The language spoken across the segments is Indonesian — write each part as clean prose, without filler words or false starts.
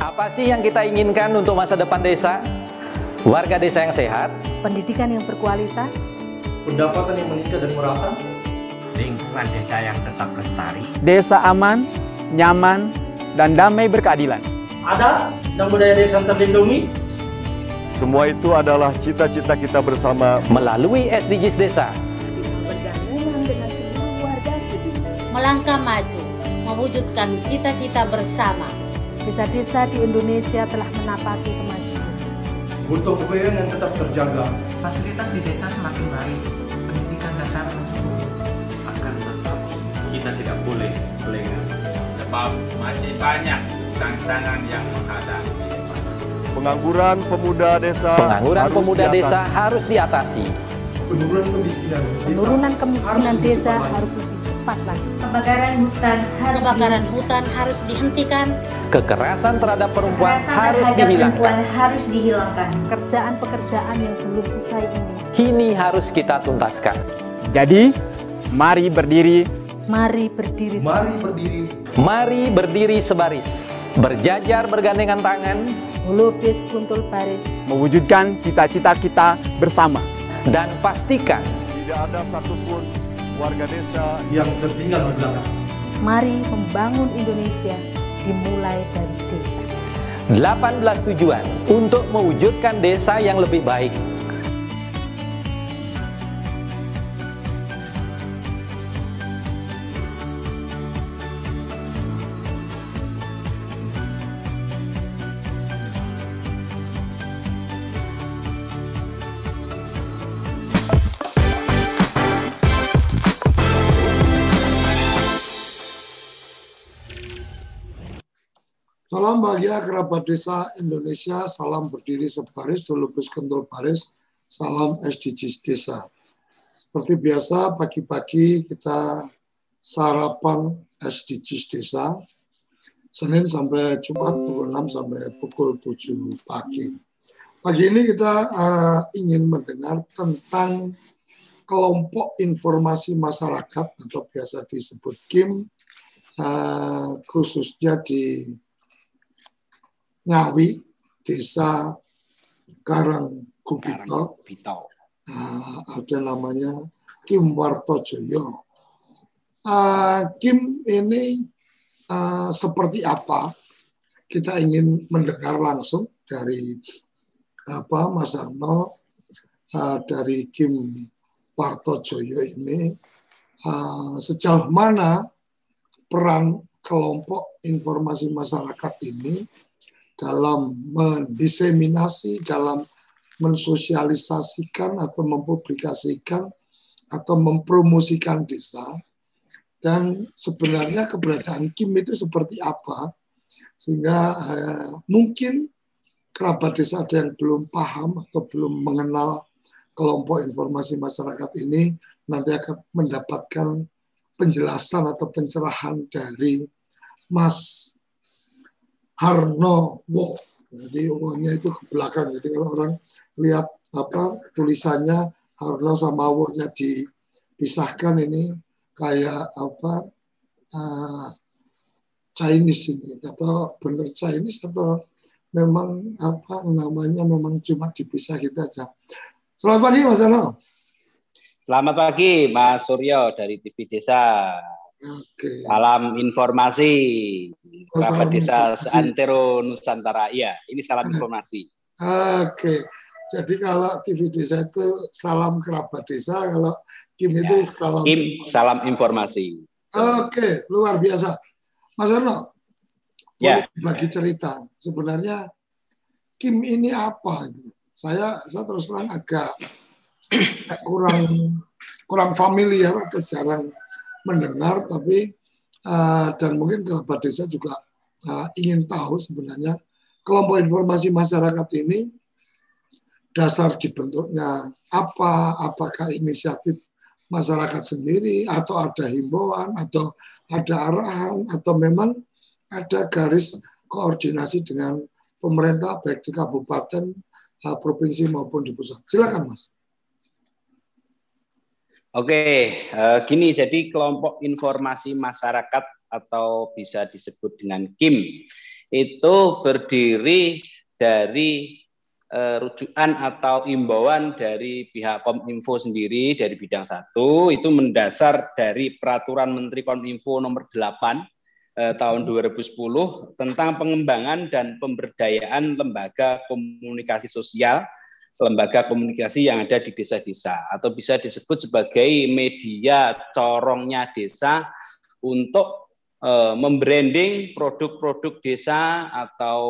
Apa sih yang kita inginkan untuk masa depan desa? Warga desa yang sehat, pendidikan yang berkualitas, pendapatan yang meningkat dan merata, lingkungan desa yang tetap lestari, desa aman, nyaman, dan damai berkeadilan. adat dan budaya desa terlindungi. Semua itu adalah cita-cita kita bersama melalui SDGs Desa. bergabungan dengan seluruh warga sekitar. Melangkah maju, mewujudkan cita-cita bersama. Desa-desa di Indonesia telah menapaki kemajuan. Butuh kebayaan yang tetap terjaga. Fasilitas di desa semakin baik, pendidikan dasar mencukupi. Akan tetap kita tidak boleh lengah, sebab masih banyak tantangan yang menghadapi. pengangguran pemuda desa. Pengangguran pemuda desa harus diatasi. Penurunan kemiskinan desa harus lebih cepat lagi. Kebakaran hutan harus dihentikan. Kekerasan terhadap perempuan harus dihilangkan. Pekerjaan-pekerjaan yang belum usai ini harus kita tuntaskan. Jadi, mari berdiri. Mari berdiri. Mari berdiri sebaris. Berjajar bergandengan tangan. Melukis kuntul baris. Mewujudkan cita-cita kita bersama. Dan pastikan Tidak ada satupun warga desa yang tertinggal di belakang. Mari membangun Indonesia dimulai dari desa. 18 tujuan untuk mewujudkan desa yang lebih baik. Salam bahagia kerabat desa Indonesia, salam berdiri sebaris, selupus kentul baris, salam SDGs desa. Seperti biasa pagi-pagi kita sarapan SDGs desa, Senin sampai Jumat pukul 6 sampai pukul 7 pagi. Pagi ini kita ingin mendengar tentang kelompok informasi masyarakat atau biasa disebut KIM, khususnya di Ngawi, Desa Karanggubito, ada namanya Kim Wartojoyo. Kim ini seperti apa? Kita ingin mendengar langsung dari Mas Arno, dari Kim Wartojoyo ini, sejauh mana peran kelompok informasi masyarakat ini dalam mendiseminasi, dalam mensosialisasikan atau mempublikasikan atau mempromosikan desa, dan sebenarnya keberadaan KIM itu seperti apa, sehingga mungkin kerabat desa ada yang belum paham atau belum mengenal kelompok informasi masyarakat ini, nanti akan mendapatkan penjelasan atau pencerahan dari Mas Harno Wo. Jadi wo-nya itu ke belakang. Jadi kalau orang lihat tulisannya Harno sama wo-nya dipisahkan, ini kayak Chinese ini. Benar Chinese atau memang namanya memang cuma dipisah gitu aja. Selamat pagi Mas Harno. Selamat pagi Mas Suryo dari TV Desa. Oke. Salam informasi. Kerabat desa seantero Nusantara. Iya, ini salam informasi. Oke. Jadi kalau TV Desa itu salam kerabat desa, kalau Kim itu salam Kim, salam informasi. Oke, luar biasa. Mas Arno, boleh bagi cerita. Sebenarnya Kim ini apa? Saya terus terang agak kurang familiar atau jarang mendengar, tapi dan mungkin kerabat desa juga ingin tahu sebenarnya kelompok informasi masyarakat ini dasar dibentuknya apa, apakah inisiatif masyarakat sendiri atau ada himbauan atau ada arahan atau memang ada garis koordinasi dengan pemerintah baik di kabupaten, provinsi maupun di pusat. Silakan Mas. Oke, gini, jadi kelompok informasi masyarakat atau bisa disebut dengan KIM itu berdiri dari rujukan atau imbauan dari pihak Kominfo sendiri dari bidang 1 itu mendasar dari Peraturan Menteri Kominfo nomor 8 tahun 2010 tentang pengembangan dan pemberdayaan lembaga komunikasi sosial, lembaga komunikasi yang ada di desa-desa atau bisa disebut sebagai media corongnya desa untuk membranding produk-produk desa atau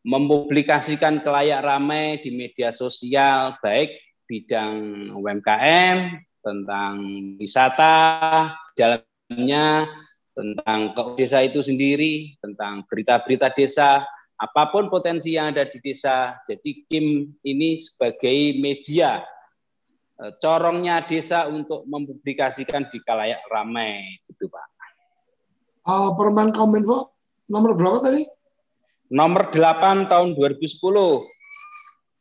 mempublikasikan kelayak ramai di media sosial, baik bidang UMKM, tentang wisata, dalamnya, tentang desa itu sendiri, tentang berita-berita desa, apapun potensi yang ada di desa. Jadi Kim ini sebagai media corongnya desa untuk mempublikasikan di kalayak ramai, gitu Pak. Permen Kominfo nomor berapa tadi? Nomor 8 tahun 2010.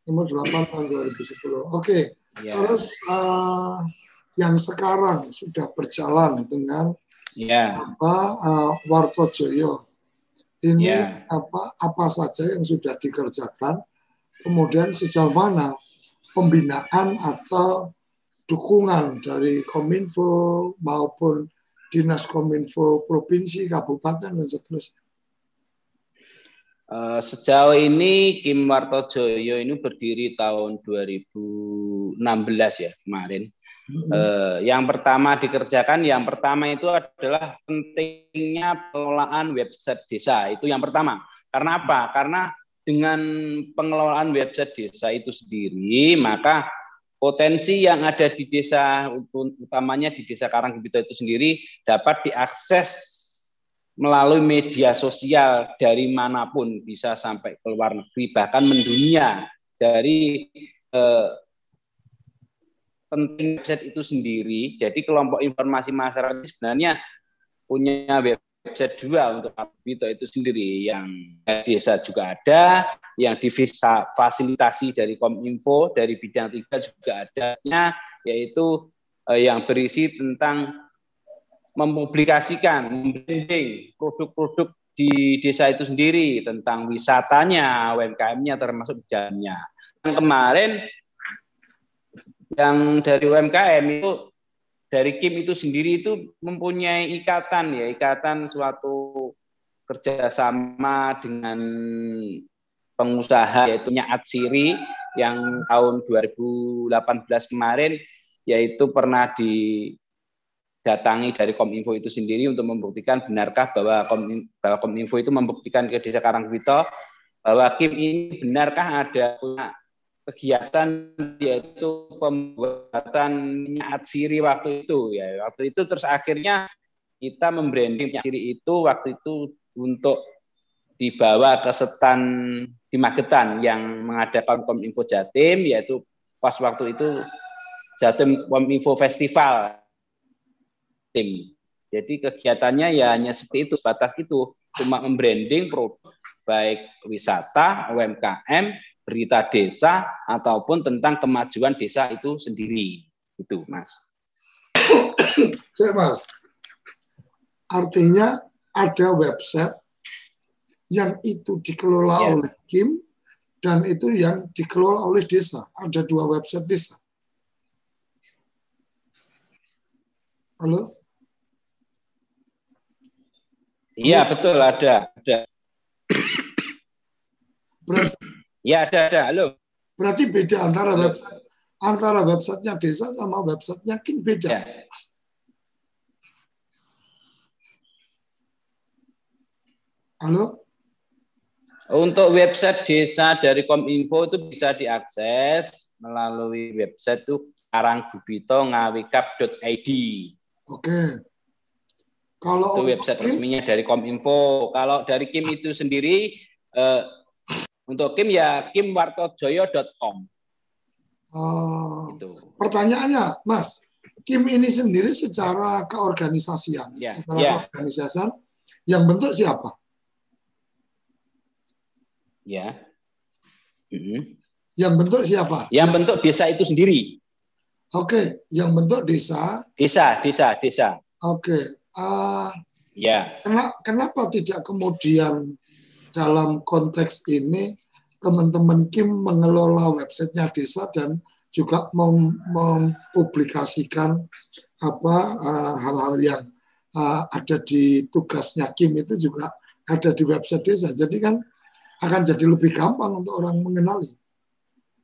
Nomor 8 tahun 2010. Oke. Ya. Terus yang sekarang sudah berjalan dengan Wartojoyo. Ini apa saja yang sudah dikerjakan, kemudian sejauh mana pembinaan atau dukungan dari Kominfo maupun Dinas Kominfo Provinsi, Kabupaten, dan seterusnya. Sejauh ini Kim Wartojoyo ini berdiri tahun 2016 ya kemarin. Yang pertama dikerjakan, yang pertama itu adalah pentingnya pengelolaan website desa. Itu yang pertama. Karena apa? Karena dengan pengelolaan website desa itu sendiri, maka potensi yang ada di desa, utamanya di Desa Karanggebito itu sendiri, dapat diakses melalui media sosial dari manapun, bisa sampai ke luar negeri, bahkan mendunia. Dari penting website itu sendiri, jadi kelompok informasi masyarakat sebenarnya punya website 2 untuk Karanggebito itu sendiri, yang desa juga ada, yang difasilitasi dari Kominfo, dari bidang 3 juga ada, yaitu yang berisi tentang mempublikasikan, membranding produk-produk di desa itu sendiri, tentang wisatanya, UMKM-nya termasuk di dalamnya. Yang kemarin yang dari UMKM itu, dari Kim itu sendiri itu mempunyai ikatan suatu kerjasama dengan pengusaha, yaitu Atsiri, yang tahun 2018 kemarin, yaitu pernah didatangi dari Kominfo itu sendiri untuk membuktikan benarkah bahwa Kominfo itu membuktikan ke Desa Karanggebito bahwa Kim ini benarkah ada punya kegiatan, yaitu pembuatan minyak Atsiri waktu itu ya. Waktu itu terus akhirnya kita membranding minyak Atsiri itu waktu itu untuk dibawa ke setan di Magetan yang mengadakan Kominfo Jatim, yaitu pas waktu itu Jatim Kominfo Festival. Jadi kegiatannya ya hanya seperti itu, sebatas itu, cuma membranding produk baik wisata, UMKM, berita desa, ataupun tentang kemajuan desa itu sendiri. Itu, Mas. Mas, artinya ada website yang itu dikelola oleh Kim dan itu yang dikelola oleh desa. Ada 2 website desa. Halo? Iya, betul, ada. Berarti, ya, ada. Halo. Berarti beda antara websitenya desa sama websitenya Kim, beda. Ya. Halo? Untuk website desa dari Kominfo itu bisa diakses melalui website itu karanggebito.ngawikap.id. Oke. Kalau itu website resminya dari Kominfo. Kalau dari Kim itu sendiri, untuk Kim ya kimwartojoyo.com. Gitu. Pertanyaannya, Mas, Kim ini sendiri secara keorganisasian, keorganisasian yang bentuk siapa? Ya. Yang bentuk siapa? Yang bentuk desa itu sendiri. Oke, yang bentuk desa. Desa. Oke. Ya. Kenapa tidak kemudian dalam konteks ini teman-teman Kim mengelola websitenya desa dan juga mempublikasikan hal-hal yang ada di tugasnya Kim itu juga ada di website desa. Jadi kan akan jadi lebih gampang untuk orang mengenali.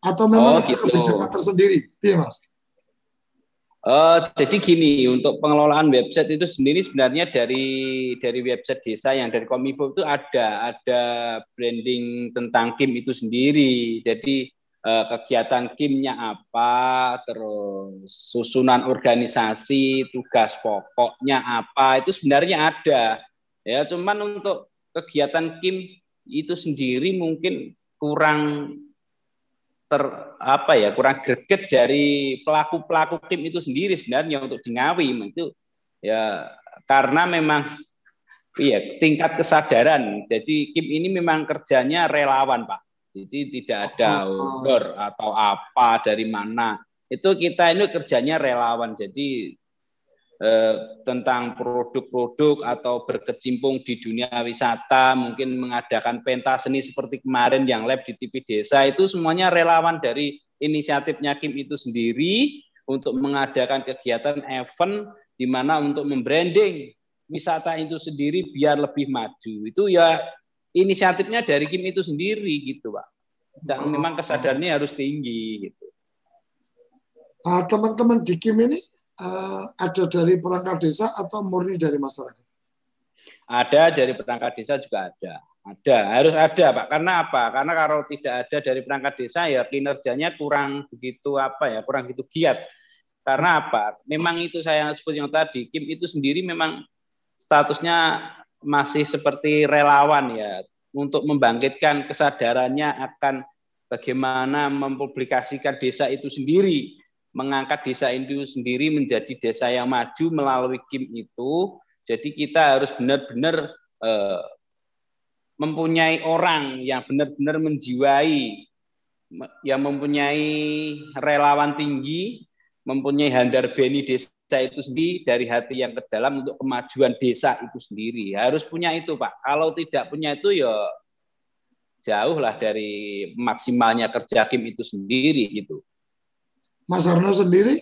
Atau memang itu kebijakan tersendiri, iya Mas? Jadi gini, untuk pengelolaan website itu sendiri sebenarnya dari website desa yang dari Kominfo itu ada branding tentang Kim itu sendiri. Jadi kegiatan Kimnya apa, terus susunan organisasi, tugas pokoknya apa, itu sebenarnya ada. Ya, cuman untuk kegiatan Kim itu sendiri mungkin kurang kurang greget dari pelaku Kim itu sendiri sebenarnya untuk di Ngawi itu ya karena memang tingkat kesadaran. Jadi Kim ini memang kerjanya relawan Pak. Jadi tidak ada order atau apa dari mana. Itu kita ini kerjanya relawan. Jadi tentang produk-produk atau berkecimpung di dunia wisata, mungkin mengadakan pentas seni seperti kemarin yang live di TV Desa, itu semuanya relawan dari inisiatifnya Kim itu sendiri untuk mengadakan kegiatan event di mana untuk membranding wisata itu sendiri biar lebih maju. Itu ya inisiatifnya dari Kim itu sendiri gitu Pak. Dan memang kesadarannya harus tinggi gitu. Teman-teman di Kim ini ada dari perangkat desa atau murni dari masyarakat? Ada dari perangkat desa juga ada. Harus ada Pak. Karena apa? Karena kalau tidak ada dari perangkat desa ya kinerjanya kurang begitu kurang begitu giat. Karena apa? Memang itu saya sebut yang tadi, Kim itu sendiri memang statusnya masih seperti relawan ya, untuk membangkitkan kesadarannya akan bagaimana mempublikasikan desa itu sendiri, mengangkat desa itu sendiri menjadi desa yang maju melalui Kim itu. Jadi kita harus benar-benar mempunyai orang yang benar-benar menjiwai, yang mempunyai relawan tinggi, mempunyai handar beni desa itu sendiri dari hati yang ke dalam untuk kemajuan desa itu sendiri. Harus punya itu Pak. Kalau tidak punya itu ya jauh lah dari maksimalnya kerja Kim itu sendiri gitu. Mas Harno sendiri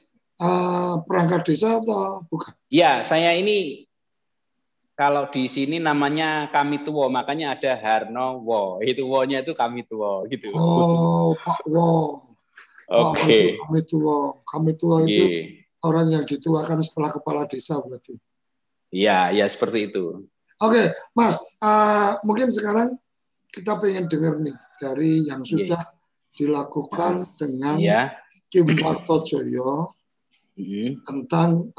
perangkat desa atau bukan? Ya, saya ini kalau di sini namanya Kami Tuwo, makanya ada Harno Wo. Itu Wo-nya itu Kami Tuwo gitu. Oh, Pak Wo. Oke. Kami Tuwo itu orang yang dituakan setelah kepala desa berarti. Iya, ya seperti itu. Oke, Mas, mungkin sekarang kita pengen dengar nih dari yang sudah dilakukan dengan Kim Wartojoyo tentang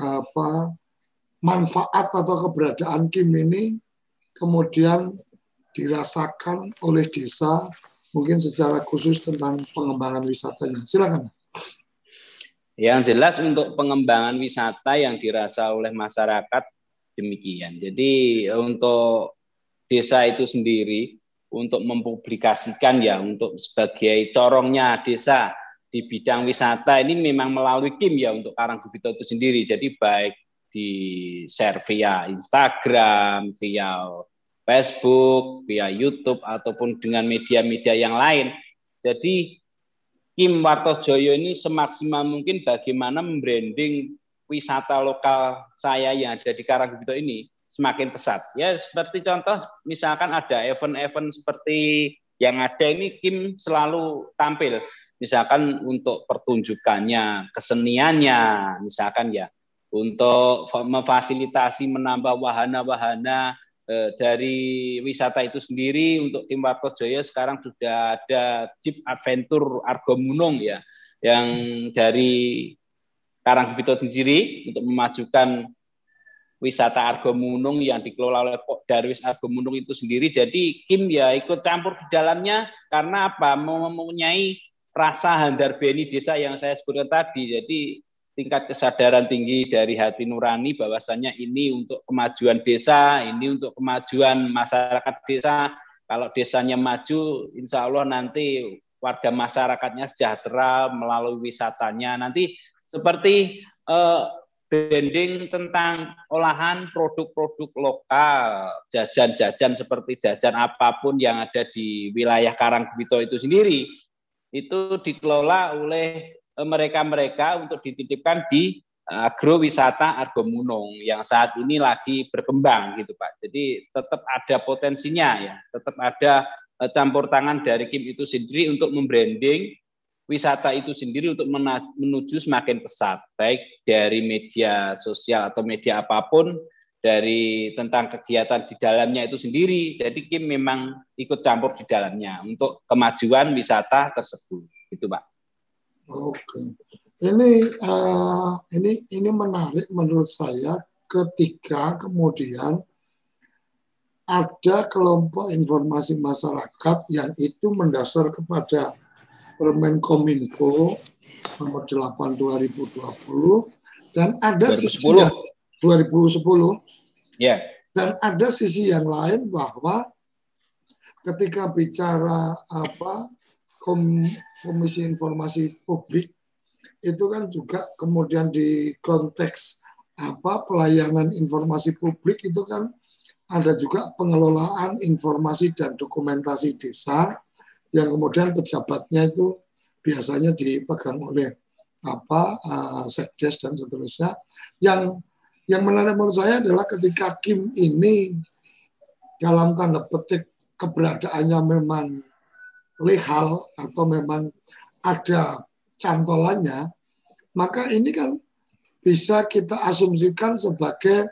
manfaat atau keberadaan Kim ini kemudian dirasakan oleh desa, mungkin secara khusus tentang pengembangan wisatanya. Silakan. Yang jelas untuk pengembangan wisata yang dirasa oleh masyarakat demikian. Jadi untuk desa itu sendiri untuk mempublikasikan ya untuk sebagai corongnya desa di bidang wisata ini memang melalui Kim ya untuk Karanggebito itu sendiri. Jadi baik di share via Instagram, via Facebook, via YouTube ataupun dengan media-media yang lain. Jadi Kim Wartojoyo ini semaksimal mungkin bagaimana membranding wisata lokal saya yang ada di Karanggebito ini semakin pesat. Ya seperti contoh misalkan ada event-event seperti yang ada ini Kim selalu tampil. Misalkan untuk pertunjukannya, keseniannya, misalkan ya untuk memfasilitasi menambah wahana-wahana dari wisata itu sendiri. Untuk Kim Wartojoyo sekarang sudah ada Jeep Adventure Argomunung ya, yang dari Karanggebito sendiri untuk memajukan wisata Argomunung yang dikelola oleh Darwis Argomunung itu sendiri. Jadi Kim ya ikut campur di dalamnya karena apa? Mempunyai rasa handar beni desa yang saya sebutkan tadi. Jadi tingkat kesadaran tinggi dari hati nurani bahwasannya ini untuk kemajuan desa, ini untuk kemajuan masyarakat desa. Kalau desanya maju, insya Allah nanti warga masyarakatnya sejahtera melalui wisatanya. Nanti seperti branding tentang olahan produk-produk lokal, jajan-jajan seperti jajan apapun yang ada di wilayah Karanggebito itu sendiri, itu dikelola oleh mereka-mereka untuk dititipkan di agrowisata Argomunung yang saat ini lagi berkembang gitu Pak. Jadi tetap ada potensinya ya, tetap ada campur tangan dari Kim itu sendiri untuk membranding wisata itu sendiri untuk menuju semakin pesat, baik dari media sosial atau media apapun, dari tentang kegiatan di dalamnya itu sendiri. Jadi Kim memang ikut campur di dalamnya untuk kemajuan wisata tersebut, gitu Pak. Oke, ini menarik menurut saya ketika kemudian ada kelompok informasi masyarakat yang itu mendasar kepada Permen Kominfo nomor 8 2020 dan ada 2010. 2010 ya. Dan ada sisi yang lain bahwa ketika bicara Komisi Informasi Publik itu kan juga kemudian di konteks pelayanan informasi publik itu kan ada juga pengelolaan informasi dan dokumentasi desa yang kemudian pejabatnya itu biasanya dipegang oleh Sekdes dan seterusnya. Yang menarik menurut saya adalah ketika Kim ini dalam tanda petik keberadaannya memang legal atau memang ada cantolannya, maka ini kan bisa kita asumsikan sebagai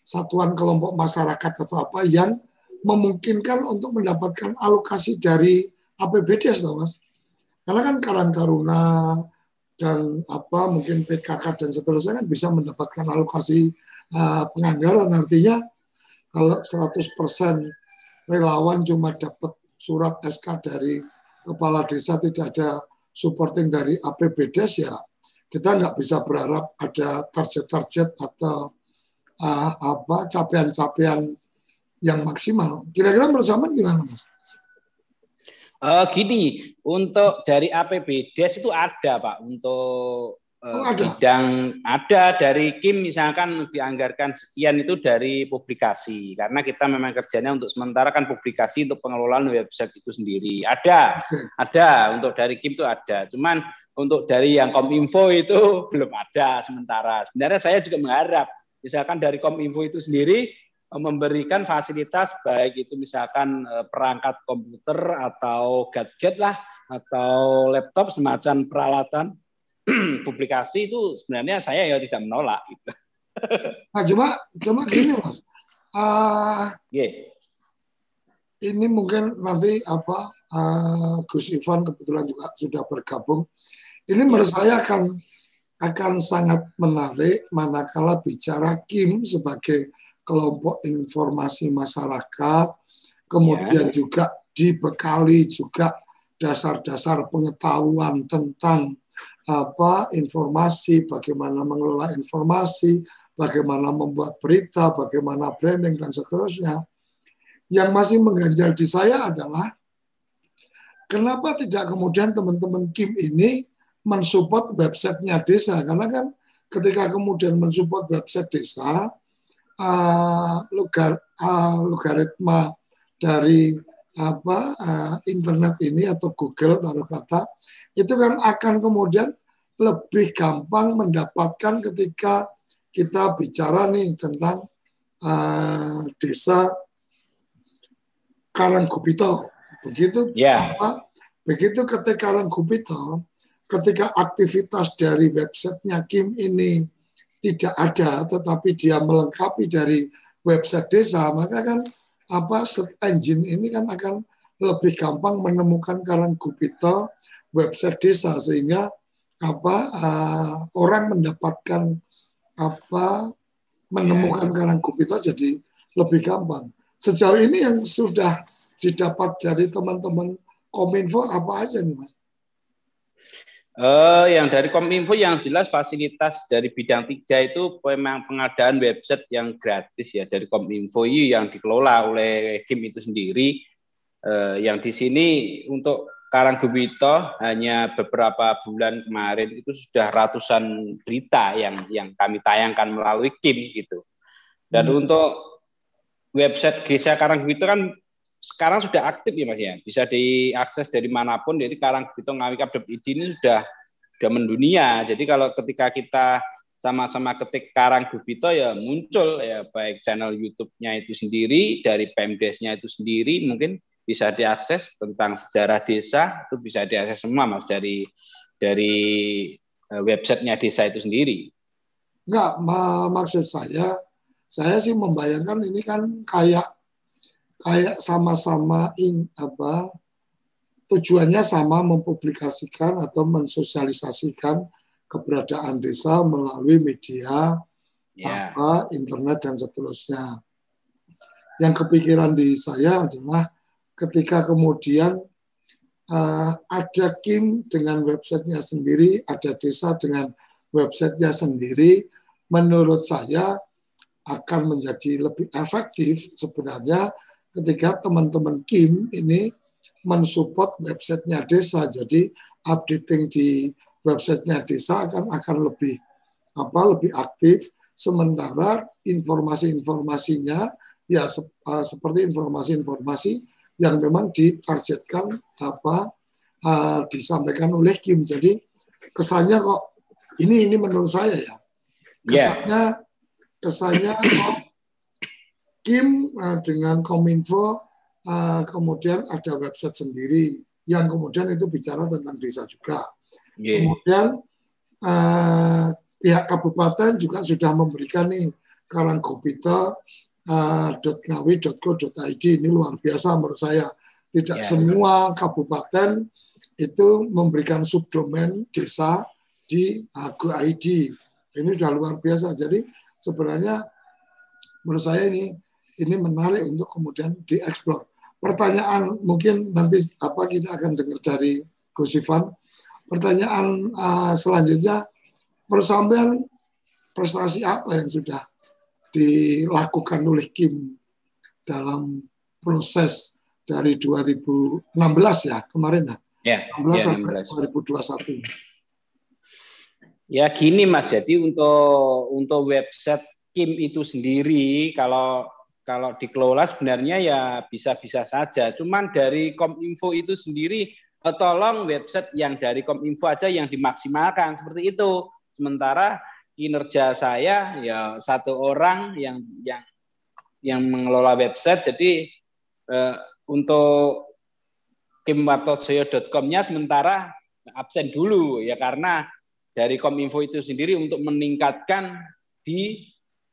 satuan kelompok masyarakat atau apa yang memungkinkan untuk mendapatkan alokasi dari APBD, Mas. Karena kan Karang Taruna dan mungkin PKK dan seterusnya kan bisa mendapatkan alokasi penganggaran. Artinya kalau 100% relawan cuma dapat surat SK dari kepala desa, tidak ada supporting dari APBD, ya kita nggak bisa berharap ada target-target atau capaian-capaian yang maksimal. Kira-kira bersama gimana, Mas? Gini, untuk dari APBDes itu ada Pak, untuk bidang ada dari Kim misalkan dianggarkan sekian itu dari publikasi, karena kita memang kerjanya untuk sementara kan publikasi untuk pengelolaan website itu sendiri. Ada untuk dari Kim itu ada, cuman untuk dari yang Kominfo itu belum ada sementara. Sebenarnya saya juga mengharap misalkan dari Kominfo itu sendiri memberikan fasilitas baik itu misalkan perangkat komputer atau gadget lah atau laptop semacam peralatan publikasi itu sebenarnya saya ya tidak menolak gitu. Nah, cuma gini Mas, ini mungkin nanti Gus Ivan kebetulan juga sudah bergabung. Ini menurut saya akan sangat menarik manakala bicara Kim sebagai kelompok informasi masyarakat, kemudian juga dibekali juga dasar-dasar pengetahuan tentang informasi, bagaimana mengelola informasi, bagaimana membuat berita, bagaimana branding dan seterusnya. Yang masih mengganjal di saya adalah kenapa tidak kemudian teman-teman Kim ini mensupport websitenya desa, karena kan ketika kemudian mensupport website desa, logaritma dari internet ini atau Google taruh kata itu kan akan kemudian lebih gampang mendapatkan ketika kita bicara nih tentang desa Karanggebito. Begitu begitu ketika Karanggebito, ketika aktivitas dari websitenya Kim ini tidak ada, tetapi dia melengkapi dari website desa, maka kan search engine ini kan akan lebih gampang menemukan Karanggebito website desa, sehingga orang mendapatkan menemukan Karanggebito jadi lebih gampang. Sejauh ini yang sudah didapat dari teman-teman Kominfo apa aja nih, Mas? Yang dari Kominfo yang jelas fasilitas dari bidang 3 itu memang pengadaan website yang gratis ya dari Kominfo yang dikelola oleh Kim itu sendiri. Yang di sini untuk Karanggebito hanya beberapa bulan kemarin itu sudah ratusan berita yang kami tayangkan melalui KIM gitu. Dan untuk website Desa Karanggebito kan sekarang sudah aktif ya Mas ya, bisa diakses dari manapun. Jadi karanggebito.ngawikap.id ini sudah mendunia. Jadi kalau ketika kita sama-sama ketik Karanggebito ya muncul ya, baik channel YouTube-nya itu sendiri, dari Pemdes-nya itu sendiri, mungkin bisa diakses tentang sejarah desa, itu bisa diakses semua Mas dari websitenya desa itu sendiri. Enggak, maksud saya sih membayangkan ini kan kayak sama-sama tujuannya sama, mempublikasikan atau mensosialisasikan keberadaan desa melalui media, internet dan seterusnya. Yang kepikiran di saya adalah ketika kemudian ada KIM dengan websitenya sendiri, ada desa dengan websitenya sendiri, menurut saya akan menjadi lebih efektif sebenarnya ketika teman-teman KIM ini mensupport websitenya desa. Jadi updating di websitenya desa akan lebih aktif, sementara informasi-informasinya ya seperti informasi-informasi yang memang ditargetkan disampaikan oleh KIM. Jadi kesannya kok ini menurut saya ya, kesannya kok KIM dengan Kominfo kemudian ada website sendiri yang kemudian itu bicara tentang desa juga. Kemudian pihak kabupaten juga sudah memberikan nih Karanggebito .ngawi.co.id. Ini luar biasa menurut saya. Tidak semua kabupaten itu memberikan subdomain desa di Go.id. Ini sudah luar biasa. Jadi sebenarnya menurut saya ini menarik untuk kemudian dieksplor. Pertanyaan mungkin nanti kita akan dengar dari Gus Ivan. Pertanyaan selanjutnya, menurut sampean prestasi apa yang sudah dilakukan oleh KIM dalam proses dari 2016 ya kemarin ya, 16 sampai 2021. Ya gini Mas, jadi untuk website KIM itu sendiri kalau dikelola sebenarnya ya bisa-bisa saja. Cuman dari Kominfo itu sendiri, tolong website yang dari Kominfo aja yang dimaksimalkan seperti itu. Sementara kinerja saya ya satu orang yang mengelola website. Jadi untuk kimwartojoyo.com-nya sementara absen dulu ya, karena dari Kominfo itu sendiri untuk meningkatkan di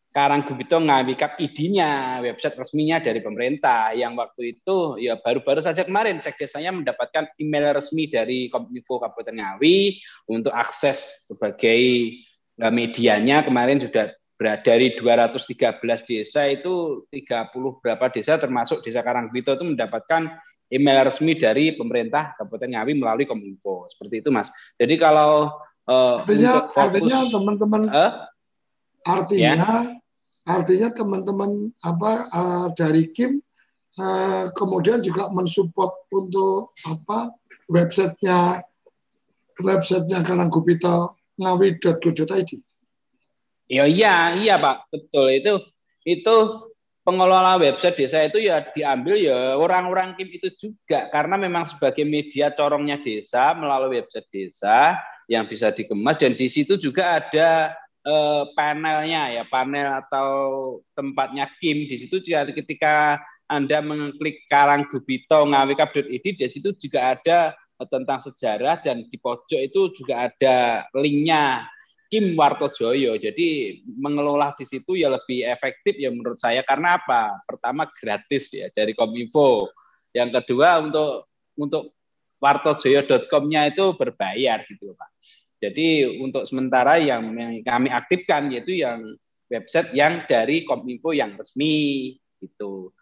Karanggebito Ngawikap ID-nya, website resminya dari pemerintah, yang waktu itu ya baru-baru saja kemarin saya mendapatkan email resmi dari Kominfo Kabupaten Ngawi untuk akses sebagai medianya. Kemarin sudah dari 213 desa itu 30 berapa desa termasuk desa Karanggebito itu mendapatkan email resmi dari pemerintah Kabupaten Ngawi melalui Kominfo. Seperti itu Mas. Jadi kalau artinya teman-teman artinya teman-teman dari KIM kemudian juga mensupport untuk websitenya Karanggebito ngawi.go.id. Iya Pak, betul itu pengelola website desa itu ya diambil ya orang-orang KIM itu juga, karena memang sebagai media corongnya desa melalui website desa yang bisa dikemas, dan di situ juga ada panel atau tempatnya KIM. Di situ juga ketika Anda mengklik Karanggebito ngawikap.id, di situ juga ada tentang sejarah, dan di pojok itu juga ada linknya KIM Wartojoyo. Jadi mengelola di situ ya lebih efektif ya menurut saya, karena apa? Pertama gratis ya dari Kominfo. Yang kedua untuk wartojoyo.com-nya itu berbayar gitu Pak. Jadi untuk sementara yang kami aktifkan yaitu yang website yang dari Kominfo yang resmi gitu.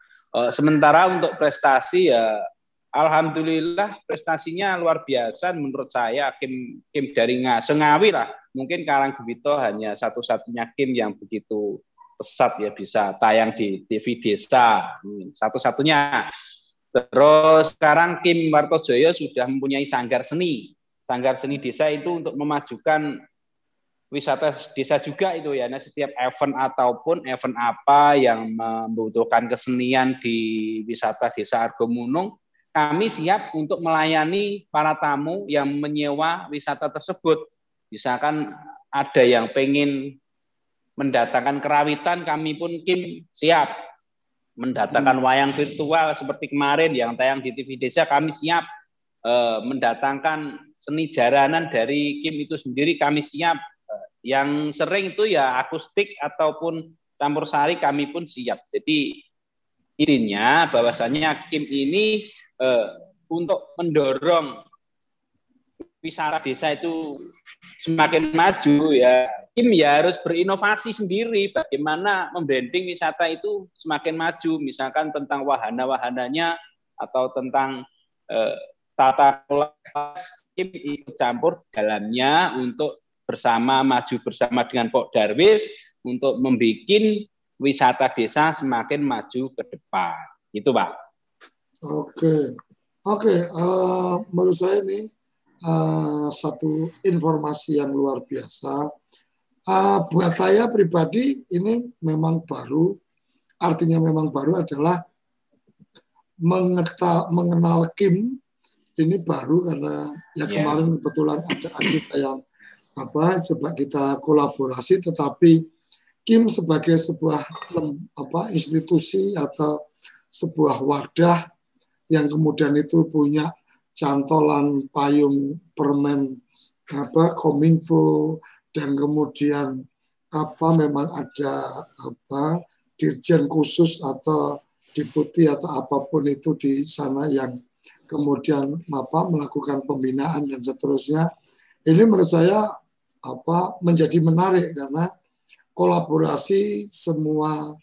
Sementara untuk prestasi ya alhamdulillah prestasinya luar biasa menurut saya. KIM dari Ngawi lah. Mungkin Karanggebito hanya satu-satunya KIM yang begitu pesat ya bisa tayang di TV desa. Satu-satunya. Terus sekarang Kim Wartojoyo sudah mempunyai sanggar seni. Sanggar seni desa itu untuk memajukan wisata desa juga itu ya. Nah, setiap event ataupun event apa yang membutuhkan kesenian di wisata desa Argomunung, kami siap untuk melayani para tamu yang menyewa wisata tersebut. Misalkan ada yang pengen mendatangkan kerawitan, kami pun Kim siap. Mendatangkan wayang virtual seperti kemarin yang tayang di TV Desa, kami siap. Mendatangkan seni jaranan dari Kim itu sendiri, kami siap. Yang sering itu ya akustik ataupun campur sari, kami pun siap. Jadi intinya bahwasannya Kim ini untuk mendorong wisata desa itu semakin maju ya, Kim ya harus berinovasi sendiri bagaimana membranding wisata itu semakin maju, misalkan tentang wahana-wahananya atau tentang tata kelola. Kim ikut campur dalamnya untuk bersama maju bersama dengan Pok Darwis untuk membuat wisata desa semakin maju ke depan. Gitu, Pak. Oke. Menurut saya ini satu informasi yang luar biasa. Buat saya pribadi ini memang baru, artinya memang baru adalah mengenal Kim ini baru karena ya kemarin kebetulan ada agenda yang coba kita kolaborasi, tetapi Kim sebagai sebuah institusi atau sebuah wadah yang kemudian itu punya cantolan payung permen Kominfo, dan kemudian memang ada dirjen khusus atau deputi atau apapun itu di sana yang kemudian melakukan pembinaan dan seterusnya. Ini menurut saya menjadi menarik karena kolaborasi semua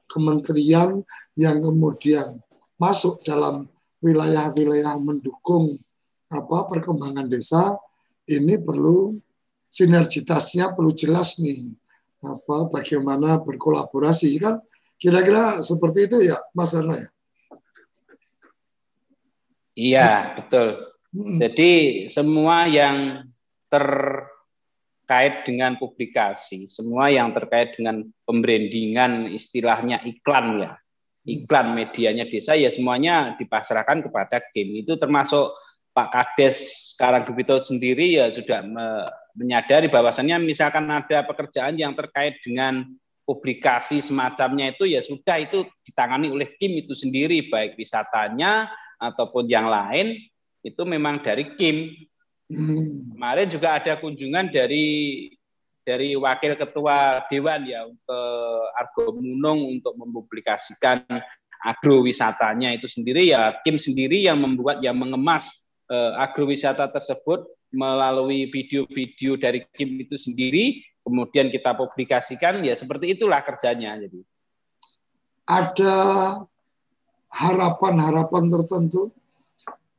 kementerian yang kemudian masuk dalam wilayah-wilayah mendukung perkembangan desa ini perlu sinergitasnya perlu jelas nih bagaimana berkolaborasi kan kira-kira seperti itu ya Mas Arno ya. Iya betul. Jadi semua yang terkait dengan publikasi, semua yang terkait dengan pembrandingan istilahnya iklan ya. Iklan medianya desa ya semuanya dipasrahkan kepada Kim. Itu termasuk Pak Kades Karanggebito sendiri ya sudah menyadari bahwasannya misalkan ada pekerjaan yang terkait dengan publikasi semacamnya itu ya sudah itu ditangani oleh Kim itu sendiri, baik wisatanya ataupun yang lain itu memang dari Kim. Kemarin juga ada kunjungan dari wakil ketua Dewan ya ke Argomunung untuk mempublikasikan agrowisatanya itu sendiri ya Kim sendiri yang membuat yang mengemas agrowisata tersebut melalui video-video dari Kim itu sendiri, kemudian kita publikasikan ya seperti itulah kerjanya. Jadi ada harapan-harapan tertentu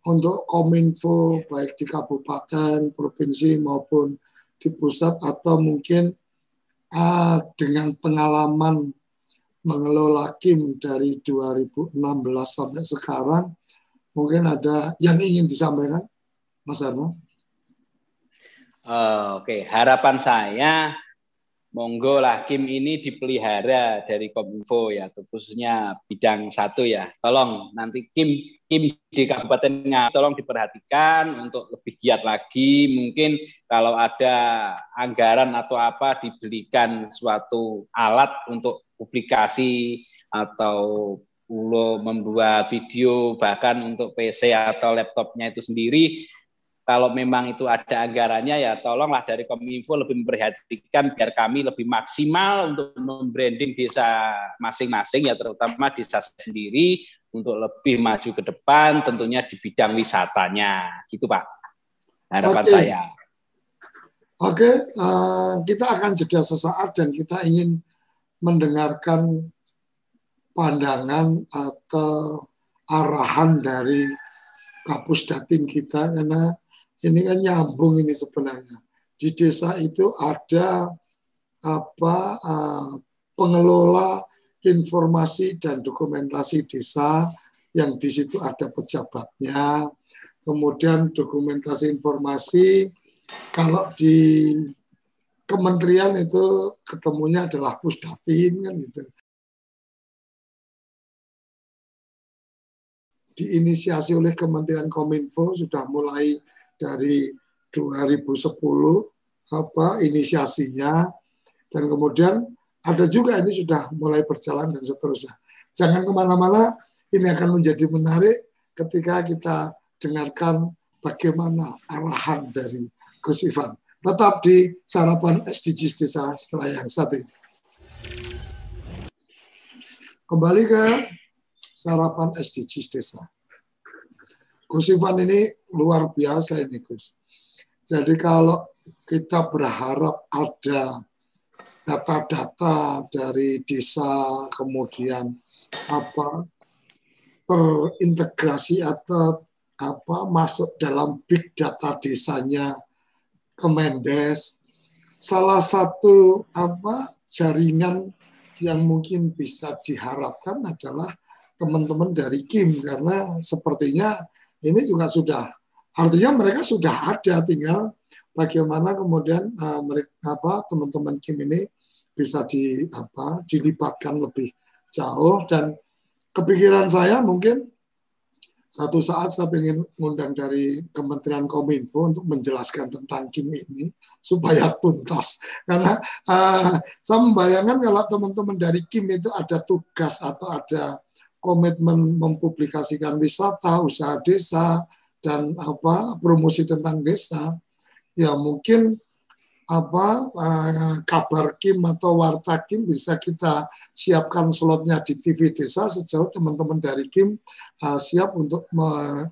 untuk Kominfo baik di kabupaten, provinsi maupun di pusat, atau mungkin dengan pengalaman mengelola Kim dari 2016 sampai sekarang, mungkin ada yang ingin disampaikan, Mas Arno? Oke, harapan saya monggo lah Kim ini dipelihara dari Kominfo ya, khususnya bidang 1 ya. Tolong nanti Kim di kabupatennya tolong diperhatikan untuk lebih giat lagi. Mungkin kalau ada anggaran atau apa dibelikan suatu alat untuk publikasi atau membuat video bahkan untuk PC atau laptopnya itu sendiri. Kalau memang itu ada anggarannya ya tolonglah dari Kominfo lebih memperhatikan biar kami lebih maksimal untuk membranding desa masing-masing ya, terutama desa sendiri untuk lebih maju ke depan tentunya di bidang wisatanya. Gitu Pak, harapan saya. Oke, kita akan jeda sesaat dan kita ingin mendengarkan pandangan atau arahan dari Kapus Datin kita, karena ini kan nyambung ini sebenarnya. Di desa itu ada pengelola informasi dan dokumentasi desa, yang di situ ada pejabatnya, kemudian dokumentasi informasi. Kalau di kementerian itu ketemunya adalah Pusdatin kan gitu. Diinisiasi oleh Kementerian Kominfo sudah mulai dari 2010 inisiasinya, dan kemudian ada juga ini sudah mulai berjalan dan seterusnya. Jangan kemana-mana, ini akan menjadi menarik ketika kita dengarkan bagaimana arahan dari Gus Ivan. Tetap di Sarapan SDGs Desa setelah yang satu ini. Kembali ke Sarapan SDGs Desa. Gus Ivan ini luar biasa ini, Gus. Jadi kalau kita berharap ada data-data dari desa, kemudian terintegrasi atau masuk dalam big data desanya Kemendes, salah satu jaringan yang mungkin bisa diharapkan adalah teman-teman dari KIM, karena sepertinya ini juga sudah, artinya mereka sudah ada, tinggal bagaimana kemudian teman-teman KIM ini bisa dilibatkan lebih jauh. Dan kepikiran saya mungkin satu saat saya ingin ngundang dari Kementerian Kominfo untuk menjelaskan tentang KIM ini supaya tuntas. Karena saya membayangkan kalau teman-teman dari KIM itu ada tugas atau ada komitmen mempublikasikan wisata, usaha desa, dan promosi tentang desa, ya mungkin kabar KIM atau warta KIM bisa kita siapkan slotnya di TV Desa sejauh teman-teman dari KIM siap untuk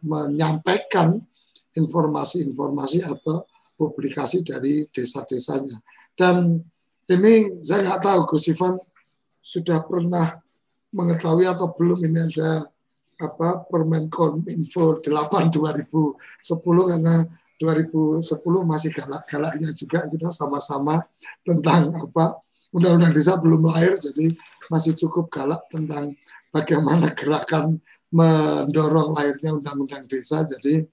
menyampaikan informasi-informasi atau publikasi dari desa-desanya. Dan ini saya nggak tahu Gus Ivan sudah pernah mengetahui atau belum, ini ada Permen Kominfo 8 2010, karena 2010 masih galak-galaknya juga kita sama-sama tentang undang-undang desa belum lahir, jadi masih cukup galak tentang bagaimana gerakan mendorong lahirnya undang-undang desa. Jadi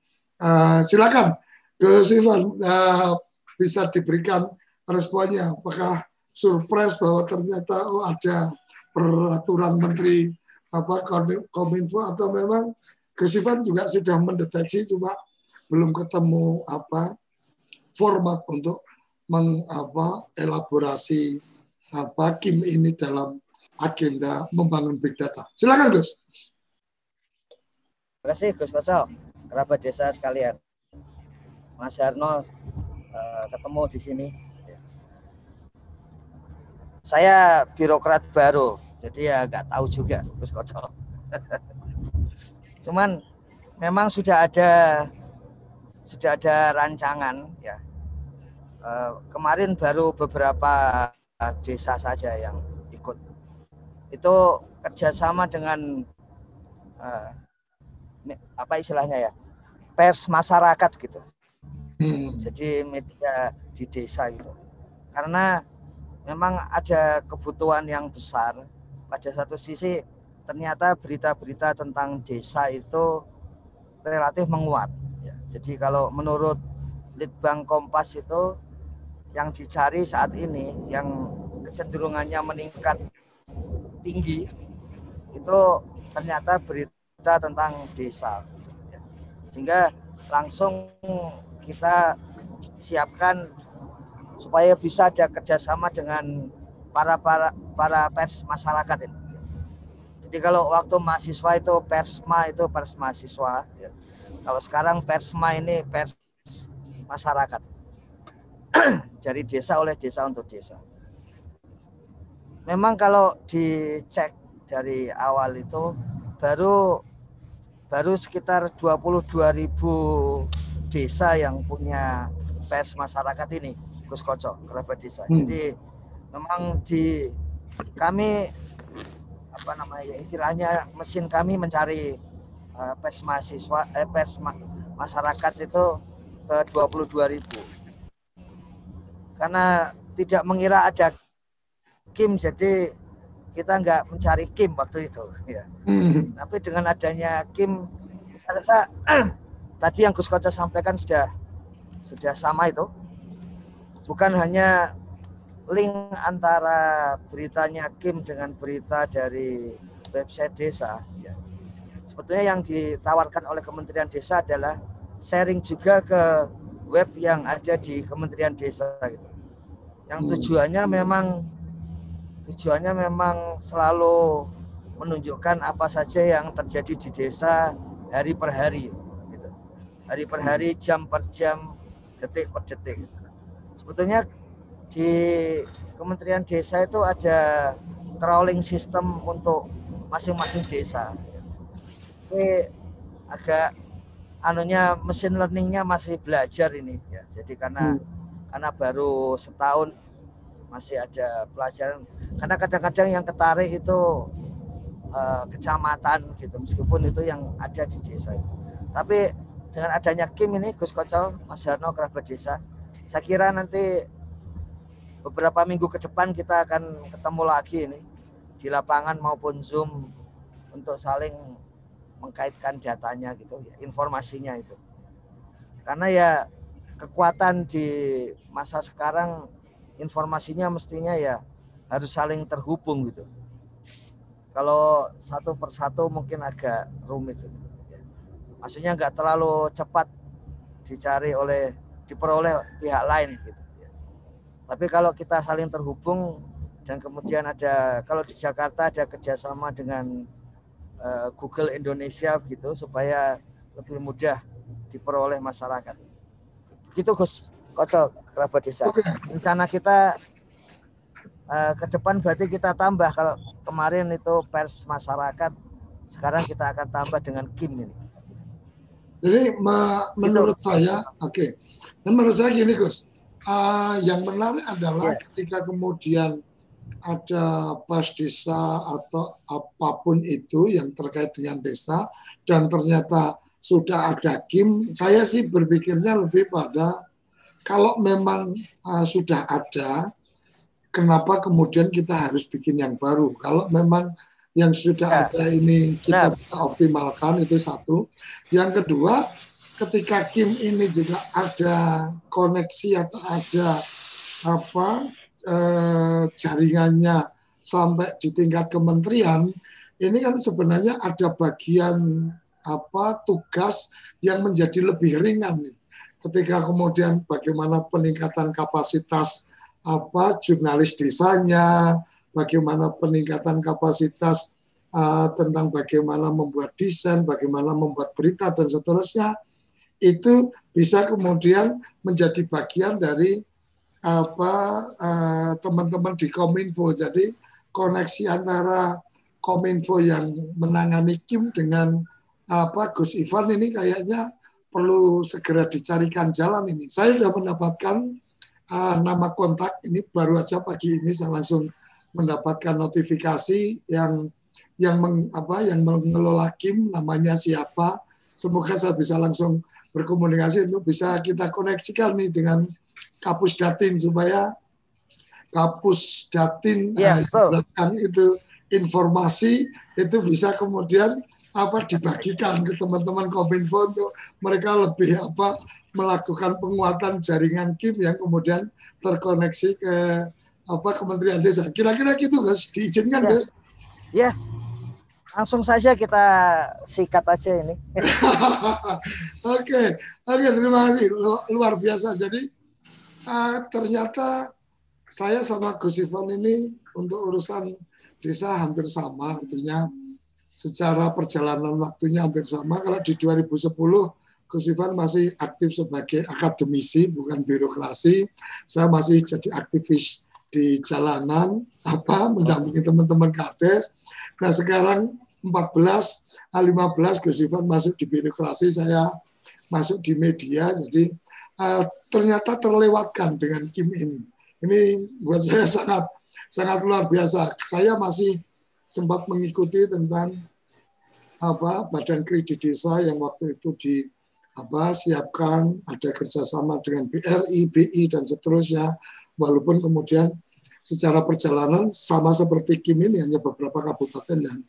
silakan Gus Ivan bisa diberikan responnya, apakah surprise bahwa ternyata ada peraturan Menteri Kominfo, atau memang Gus Ivan juga sudah mendeteksi cuma belum ketemu format untuk elaborasi KIM ini dalam agenda membangun big data. Silakan Gus. Terima kasih Gus Koco, kerabat desa sekalian. Mas Harno ketemu di sini. Saya birokrat baru, jadi ya nggak tahu juga Gus Koco. Cuman memang sudah ada rancangan ya. Kemarin baru beberapa desa saja yang ikut. Itu kerjasama dengan istilahnya ya, pers masyarakat gitu. Jadi media di desa gitu. Karena memang ada kebutuhan yang besar. Pada satu sisi ternyata berita-berita tentang desa itu relatif menguat. Ya. Jadi kalau menurut Litbang Kompas itu yang dicari saat ini, yang kecenderungannya meningkat tinggi, itu ternyata berita tentang desa. Ya. Sehingga langsung kita siapkan supaya bisa ada kerjasama dengan para pers masyarakat ini. Jadi kalau waktu mahasiswa itu persma itu pers mahasiswa, ya. Kalau sekarang persma ini pers masyarakat. Dari desa oleh desa untuk desa. Memang kalau dicek dari awal itu baru sekitar 22.000 desa yang punya pers masyarakat ini, Gus Koco, kerabat desa. Jadi memang di kami istilahnya mesin kami mencari pers mahasiswa pers masyarakat itu ke 22.000. Karena tidak mengira ada KIM, jadi kita nggak mencari Kim waktu itu, ya. Tapi dengan adanya Kim, saya rasa tadi yang Gus Koco sampaikan sudah sama itu. Bukan hanya link antara beritanya Kim dengan berita dari website desa. Ya. Sebetulnya yang ditawarkan oleh Kementerian Desa adalah sharing juga ke web yang ada di Kementerian Desa, gitu. Yang tujuannya memang selalu menunjukkan apa saja yang terjadi di desa hari per hari, gitu. Hari per hari, jam per jam, detik per detik. Gitu. Sebetulnya di Kementerian Desa itu ada crawling system untuk masing-masing desa. Ini agak mesin learningnya masih belajar ini, ya. Jadi karena baru setahun masih ada pelajaran. Karena kadang-kadang yang ketarik itu kecamatan, gitu, meskipun itu yang ada di desa. Tapi dengan adanya Kim ini, Gus Koco, Mas Harno, kerabat desa, saya kira nanti beberapa minggu ke depan kita akan ketemu lagi ini di lapangan maupun Zoom untuk saling mengkaitkan datanya, gitu, ya, informasinya itu. Karena ya kekuatan di masa sekarang informasinya mestinya ya harus saling terhubung, gitu. Kalau satu persatu mungkin agak rumit, gitu. Ya. Maksudnya nggak terlalu cepat diperoleh pihak lain, gitu. Ya. Tapi kalau kita saling terhubung dan kemudian kalau di Jakarta ada kerjasama dengan Google Indonesia, gitu, supaya lebih mudah diperoleh masyarakat. Begitu Gus Koco, kerabat desa. Rencana kita ke depan berarti kita tambah, kalau kemarin itu pers masyarakat, sekarang kita akan tambah dengan Kim ini. Jadi menurut saya, menurut saya gini Gus, yang menarik adalah ketika kemudian ada pers desa atau apapun itu yang terkait dengan desa dan ternyata sudah ada Kim, saya sih berpikirnya lebih pada kalau memang sudah ada, kenapa kemudian kita harus bikin yang baru? Kalau memang yang sudah ada ini kita bisa optimalkan, itu satu. Yang kedua, ketika Kim ini juga ada koneksi atau ada jaringannya sampai di tingkat kementerian, ini kan sebenarnya ada bagian tugas yang menjadi lebih ringan nih. Ketika kemudian bagaimana peningkatan kapasitas jurnalis desanya, bagaimana peningkatan kapasitas tentang bagaimana membuat desain, bagaimana membuat berita dan seterusnya, itu bisa kemudian menjadi bagian dari teman-teman di Kominfo. Jadi koneksi antara Kominfo yang menangani Kim dengan Gus Ivan ini kayaknya perlu segera dicarikan jalan ini. Saya sudah mendapatkan nama kontak ini baru aja pagi ini, saya langsung mendapatkan notifikasi yang mengelola Kim, namanya siapa. Semoga saya bisa langsung berkomunikasi untuk bisa kita koneksikan nih dengan Kapus Datin supaya Kapus Datin belakang itu informasi itu bisa kemudian dibagikan ke teman-teman Kominfo untuk mereka lebih melakukan penguatan jaringan Kim yang kemudian terkoneksi ke Kementerian Desa. Kira-kira gitu Gus, diizinkan Gus? Ya, langsung saja kita sikat aja ini. Oke, terima kasih, luar biasa. Jadi ternyata saya sama Gus Ivan ini untuk urusan desa hampir sama, artinya secara perjalanan waktunya hampir sama. Kalau di 2010 Gus Ivan masih aktif sebagai akademisi, bukan birokrasi. Saya masih jadi aktivis di jalanan, mendampingi teman-teman Kades. Nah sekarang 15 Gus Ivan masuk di birokrasi, saya masuk di media. Jadi ternyata terlewatkan dengan Kim ini. Ini buat saya sangat luar biasa. Saya masih sempat mengikuti tentang Badan Kredit Desa yang waktu itu siapkan, ada kerjasama dengan BRI, BI dan seterusnya. Walaupun kemudian secara perjalanan sama seperti Kim ini hanya beberapa kabupaten yang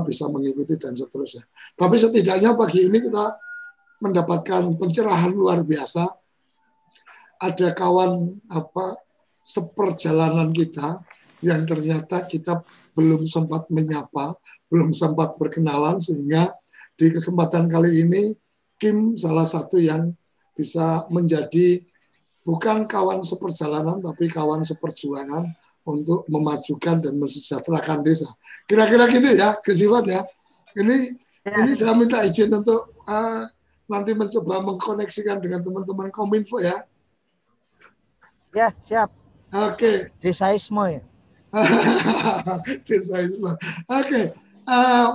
bisa mengikuti dan seterusnya. Tapi setidaknya pagi ini kita mendapatkan pencerahan luar biasa. Ada kawan seperjalanan kita yang ternyata kita belum sempat menyapa, belum sempat berkenalan, sehingga di kesempatan kali ini Kim salah satu yang bisa menjadi bukan kawan seperjalanan tapi kawan seperjuangan untuk memajukan dan mensejahterakan desa. Kira-kira gitu ya, Gus Iwan ya. Ini saya minta izin untuk nanti mencoba mengkoneksikan dengan teman-teman Kominfo ya. Ya, siap. Oke. Desaisme ya. Desaisme. Oke.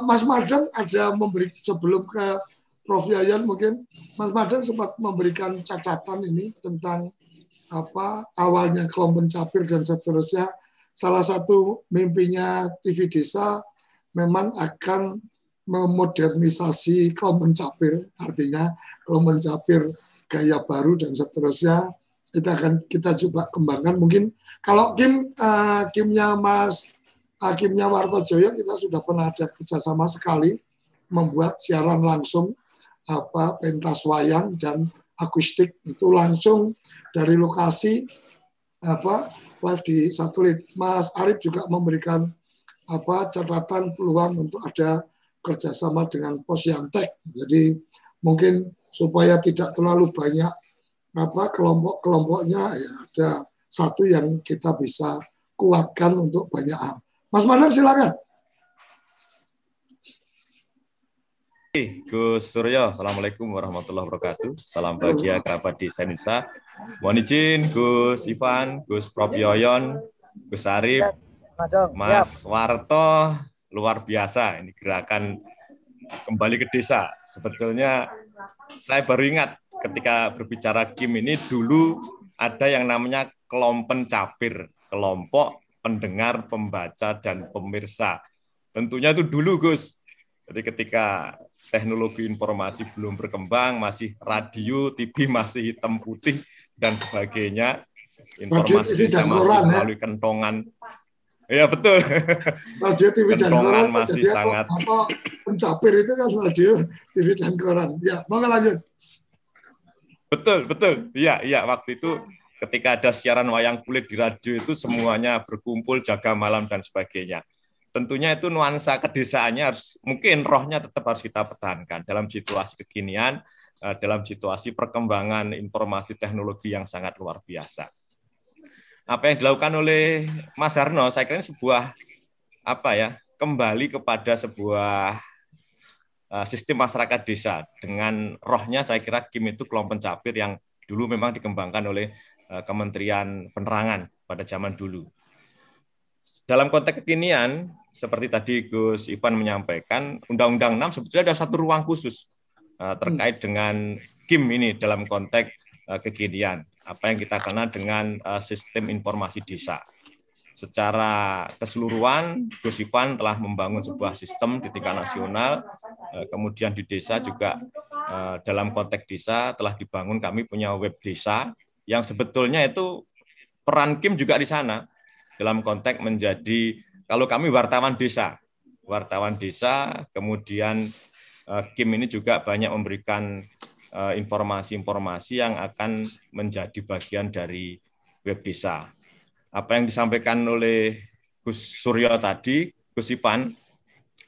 Mas Madang ada memberi, sebelum ke Prof. Yayan mungkin Mas Madang sempat memberikan catatan ini tentang awalnya kelompok pencapir dan seterusnya. Salah satu mimpinya TV Desa memang akan memodernisasi kelompok pencapir, artinya kelompok pencapir gaya baru dan seterusnya. Kita coba kembangkan. Mungkin kalau Kimnya Wartojoyo kita sudah pernah ada kerjasama sekali membuat siaran langsung pentas wayang dan akustik itu langsung dari lokasi live di satelit. Mas Arif juga memberikan catatan peluang untuk ada kerjasama dengan Posyantek. Jadi mungkin supaya tidak terlalu banyak kelompok-kelompoknya, ya ada satu yang kita bisa kuatkan untuk banyak hal. Mas Madang silakan. Gus Suryo, Assalamualaikum warahmatullahi wabarakatuh. Salam bahagia kerabat desa Indonesia. Mohon izin Gus Ivan, Gus Prof. Yoyon, Gus Arif, Mas Warto, luar biasa ini gerakan kembali ke desa. Sebetulnya saya baru ingat ketika berbicara Kim ini dulu ada yang namanya kelompok pencapir, kelompok pendengar, pembaca, dan pemirsa. Tentunya itu dulu, Gus. Jadi ketika teknologi informasi belum berkembang, masih radio, TV masih hitam putih, dan sebagainya. Informasi masih melalui kentongan. Ya, betul. Radio, TV, dan koran masih sangat... pencapir itu kan radio, TV, dan koran. Ya, mau lanjut. Betul. Iya, waktu itu ketika ada siaran wayang kulit di radio itu semuanya berkumpul, jaga malam dan sebagainya. Tentunya itu nuansa kedesaannya harus, mungkin rohnya tetap harus kita pertahankan dalam situasi kekinian, dalam situasi perkembangan informasi teknologi yang sangat luar biasa. Apa yang dilakukan oleh Mas Harno, saya kira ini sebuah kembali kepada sebuah sistem masyarakat desa dengan rohnya. Saya kira Kim itu kelompok pencapir yang dulu memang dikembangkan oleh Kementerian Penerangan pada zaman dulu. Dalam konteks kekinian, seperti tadi Gus Ivan menyampaikan, Undang-Undang 6 sebetulnya ada satu ruang khusus terkait dengan Kim ini dalam konteks kekinian. Apa yang kita kenal dengan sistem informasi desa. Secara keseluruhan, Gus Ivan telah membangun sebuah sistem di tingkat nasional, kemudian di desa juga dalam konteks desa telah dibangun, kami punya web desa, yang sebetulnya itu peran Kim juga di sana, dalam konteks menjadi, kalau kami wartawan desa, kemudian Kim ini juga banyak memberikan informasi-informasi yang akan menjadi bagian dari web desa. Apa yang disampaikan oleh Gus Suryo tadi, Gus Ivan,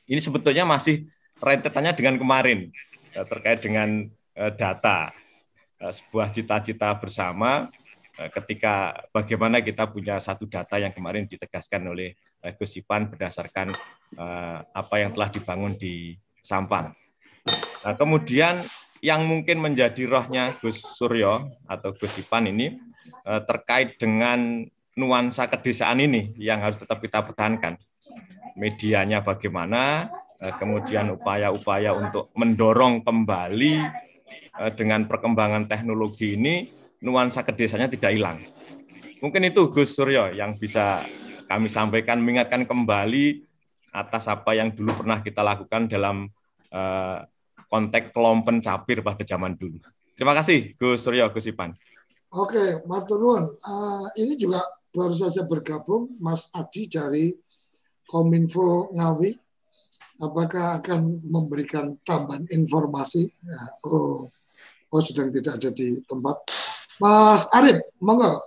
ini sebetulnya masih rentetannya dengan kemarin, terkait dengan data, sebuah cita-cita bersama, ketika bagaimana kita punya satu data yang kemarin ditegaskan oleh Gus Ivan berdasarkan apa yang telah dibangun di Sampang. Nah, kemudian yang mungkin menjadi rohnya Gus Suryo atau Gus Ivan ini terkait dengan nuansa kedesaan ini yang harus tetap kita pertahankan. Medianya bagaimana, kemudian upaya-upaya untuk mendorong kembali dengan perkembangan teknologi ini, nuansa kedesanya tidak hilang. Mungkin itu Gus Suryo yang bisa kami sampaikan, mengingatkan kembali atas apa yang dulu pernah kita lakukan dalam konteks kelompok pencapir pada zaman dulu. Terima kasih Gus Suryo, Gus Ivan. Oke, matur nuwun. Ini juga baru saja bergabung, Mas Adi dari Kominfo Ngawi. Apakah akan memberikan tambahan informasi? Ya, sedang tidak ada di tempat. Mas Arif, monggo,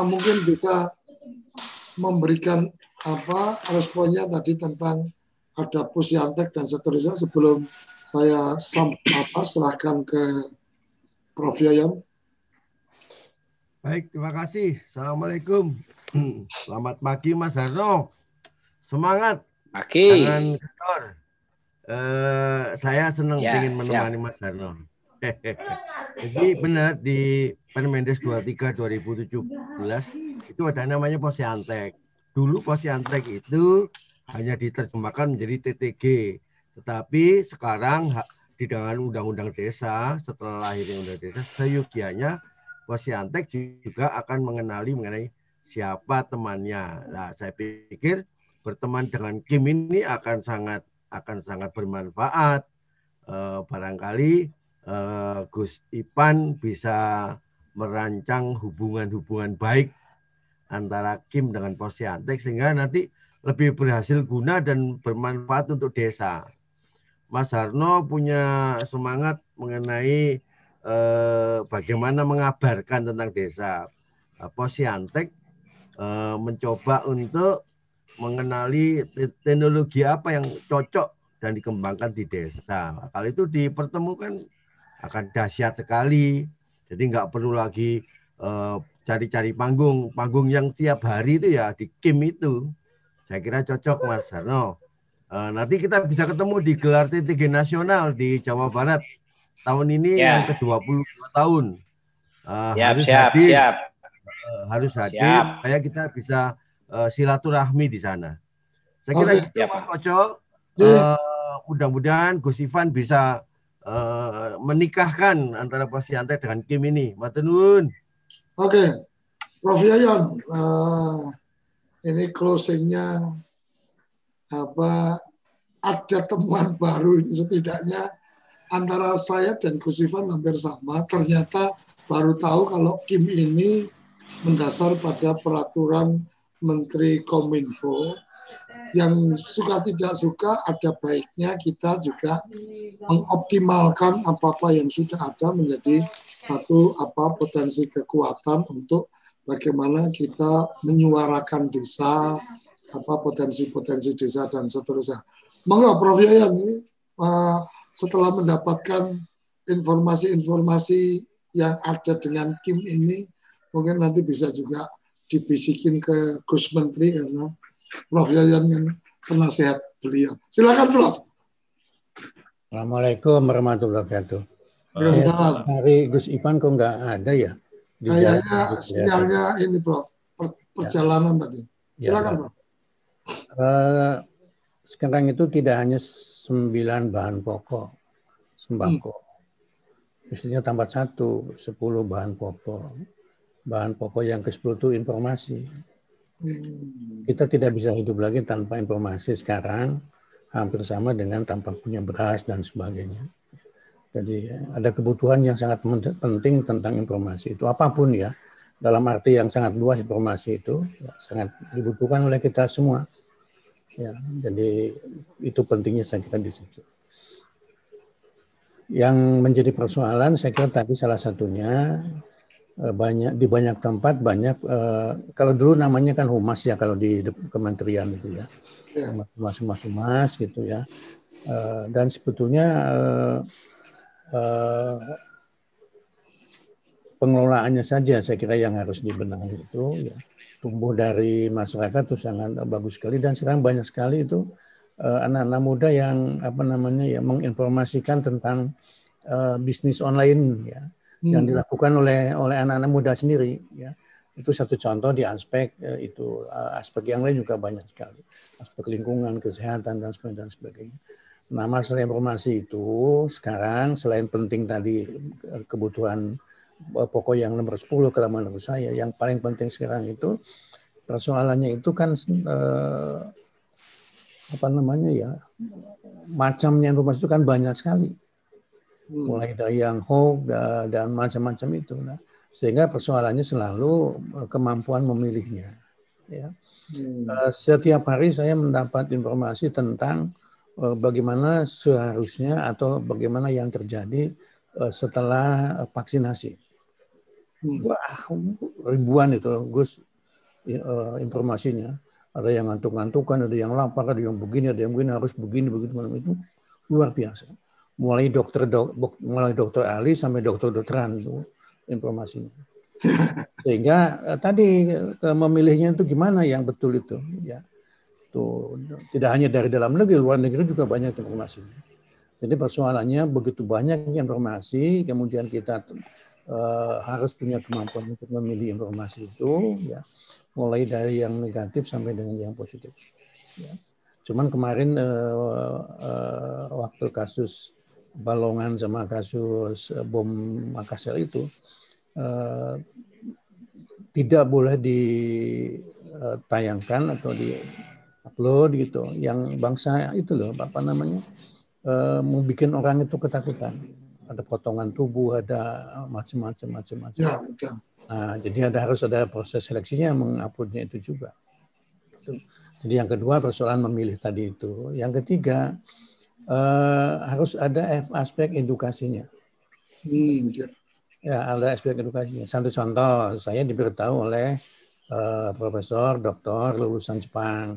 mungkin bisa memberikan responnya tadi tentang ada Pusyantek dan seterusnya sebelum saya serahkan ke Prof. Yayan. Baik, terima kasih. Assalamualaikum. Selamat pagi Mas Harno. Semangat. Pagi. Jangan kendor. Saya senang ingin menemani Mas Harno. Jadi benar di Permendes 23 2017 itu ada namanya Posyantek. Dulu Posyantek itu hanya diterjemahkan menjadi TTG. Tetapi sekarang di dengan Undang-Undang Desa, setelah lahirnya Undang Desa, seyogianya Posyantek juga akan mengenai siapa temannya. Nah, saya pikir berteman dengan Kim ini akan sangat bermanfaat. Barangkali Gus Ipan bisa merancang hubungan-hubungan baik antara Kim dengan Posyantek sehingga nanti lebih berhasil guna dan bermanfaat untuk desa. Mas Harno punya semangat mengenai bagaimana mengabarkan tentang desa. Posyantek mencoba untuk mengenali teknologi apa yang cocok dan dikembangkan di desa. Kalau itu dipertemukan akan dahsyat sekali. Jadi nggak perlu lagi cari-cari panggung yang tiap hari itu ya di Kim itu. Saya kira cocok Mas Harno. Nanti kita bisa ketemu di gelar TTG nasional di Jawa Barat tahun ini yang ke-22 tahun. Harus hadir supaya kita bisa silaturahmi di sana. Saya kira gitu Mas Oco. Mudah-mudahan Gus Ivan bisa menikahkan antara Posyantek dengan Kim ini. Matur nuwun. Oke, Prof. Yayan, ini closingnya ada temuan baru ini setidaknya antara saya dan Gus Ivan hampir sama. Ternyata baru tahu kalau Kim ini mendasar pada peraturan Menteri Kominfo. Yang suka tidak suka ada baiknya kita juga mengoptimalkan apa-apa yang sudah ada menjadi satu potensi kekuatan untuk bagaimana kita menyuarakan desa, potensi-potensi desa dan seterusnya. Monggo Prof. Yayan ini setelah mendapatkan informasi-informasi yang ada dengan Kim ini mungkin nanti bisa juga dibisikin ke Gus Menteri karena Prof. Yayan kan penasehat beliau. Silakan Prof. Assalamualaikum warahmatullahi wabarakatuh. Saya cari Gus Ipan kok nggak ada ya? Kayaknya sinyalnya ini Prof. Perjalanan tadi. Silakan Prof. Sekarang itu tidak hanya 9 bahan pokok sembako. Mestinya tambah 10 bahan pokok. Bahan pokok yang ke-10 itu informasi. Kita tidak bisa hidup lagi tanpa informasi sekarang, hampir sama dengan tanpa punya beras dan sebagainya. Jadi ada kebutuhan yang sangat penting tentang informasi itu, apapun ya, dalam arti yang sangat luas informasi itu sangat dibutuhkan oleh kita semua. Ya, jadi itu pentingnya saya kira di situ. Yang menjadi persoalan saya kira tadi salah satunya di banyak tempat kalau dulu namanya kan humas ya kalau di kementerian itu ya, humas gitu ya, dan sebetulnya pengelolaannya saja saya kira yang harus dibenahi itu ya. Tumbuh dari masyarakat itu sangat bagus sekali dan sekarang banyak sekali itu anak-anak muda yang menginformasikan tentang bisnis online ya. Yang dilakukan oleh anak-anak muda sendiri ya. Itu satu contoh di aspek itu. Aspek yang lain juga banyak sekali, aspek lingkungan, kesehatan dan sebagainya. Nah, masalah informasi itu sekarang selain penting tadi kebutuhan pokok yang nomor 10 kalau menurut saya, yang paling penting sekarang itu persoalannya itu kan macamnya informasi itu kan banyak sekali. Mulai dari yang hoax dan macam-macam itu. Nah, sehingga persoalannya selalu kemampuan memilihnya. Ya. Setiap hari saya mendapat informasi tentang bagaimana seharusnya atau bagaimana yang terjadi setelah vaksinasi. Wah, ribuan itu, Gus, informasinya. Ada yang ngantuk-ngantukan, ada yang lapar, ada yang begini, harus begini, begitu, itu luar biasa. Mulai dokter ahli sampai dokter-dokteran itu informasinya. Sehingga tadi memilihnya itu gimana yang betul itu, ya. Tuh, tidak hanya dari dalam negeri, luar negeri juga banyak informasinya. Jadi persoalannya begitu banyak informasi, kemudian kita harus punya kemampuan untuk memilih informasi itu, ya. Mulai dari yang negatif sampai dengan yang positif. Ya. Cuman kemarin waktu kasus Balongan sama kasus bom Makassar itu tidak boleh ditayangkan atau di-upload gitu. Yang bangsa itu loh, apa namanya, membuat orang itu ketakutan. Ada potongan tubuh, ada macam-macam. Ya, nah, jadi harus ada proses seleksinya menguploadnya itu juga. Jadi yang kedua persoalan memilih tadi itu. Yang ketiga harus ada aspek edukasinya. Ya, ada aspek edukasinya. Satu contoh, saya diberitahu oleh profesor, doktor lulusan Jepang.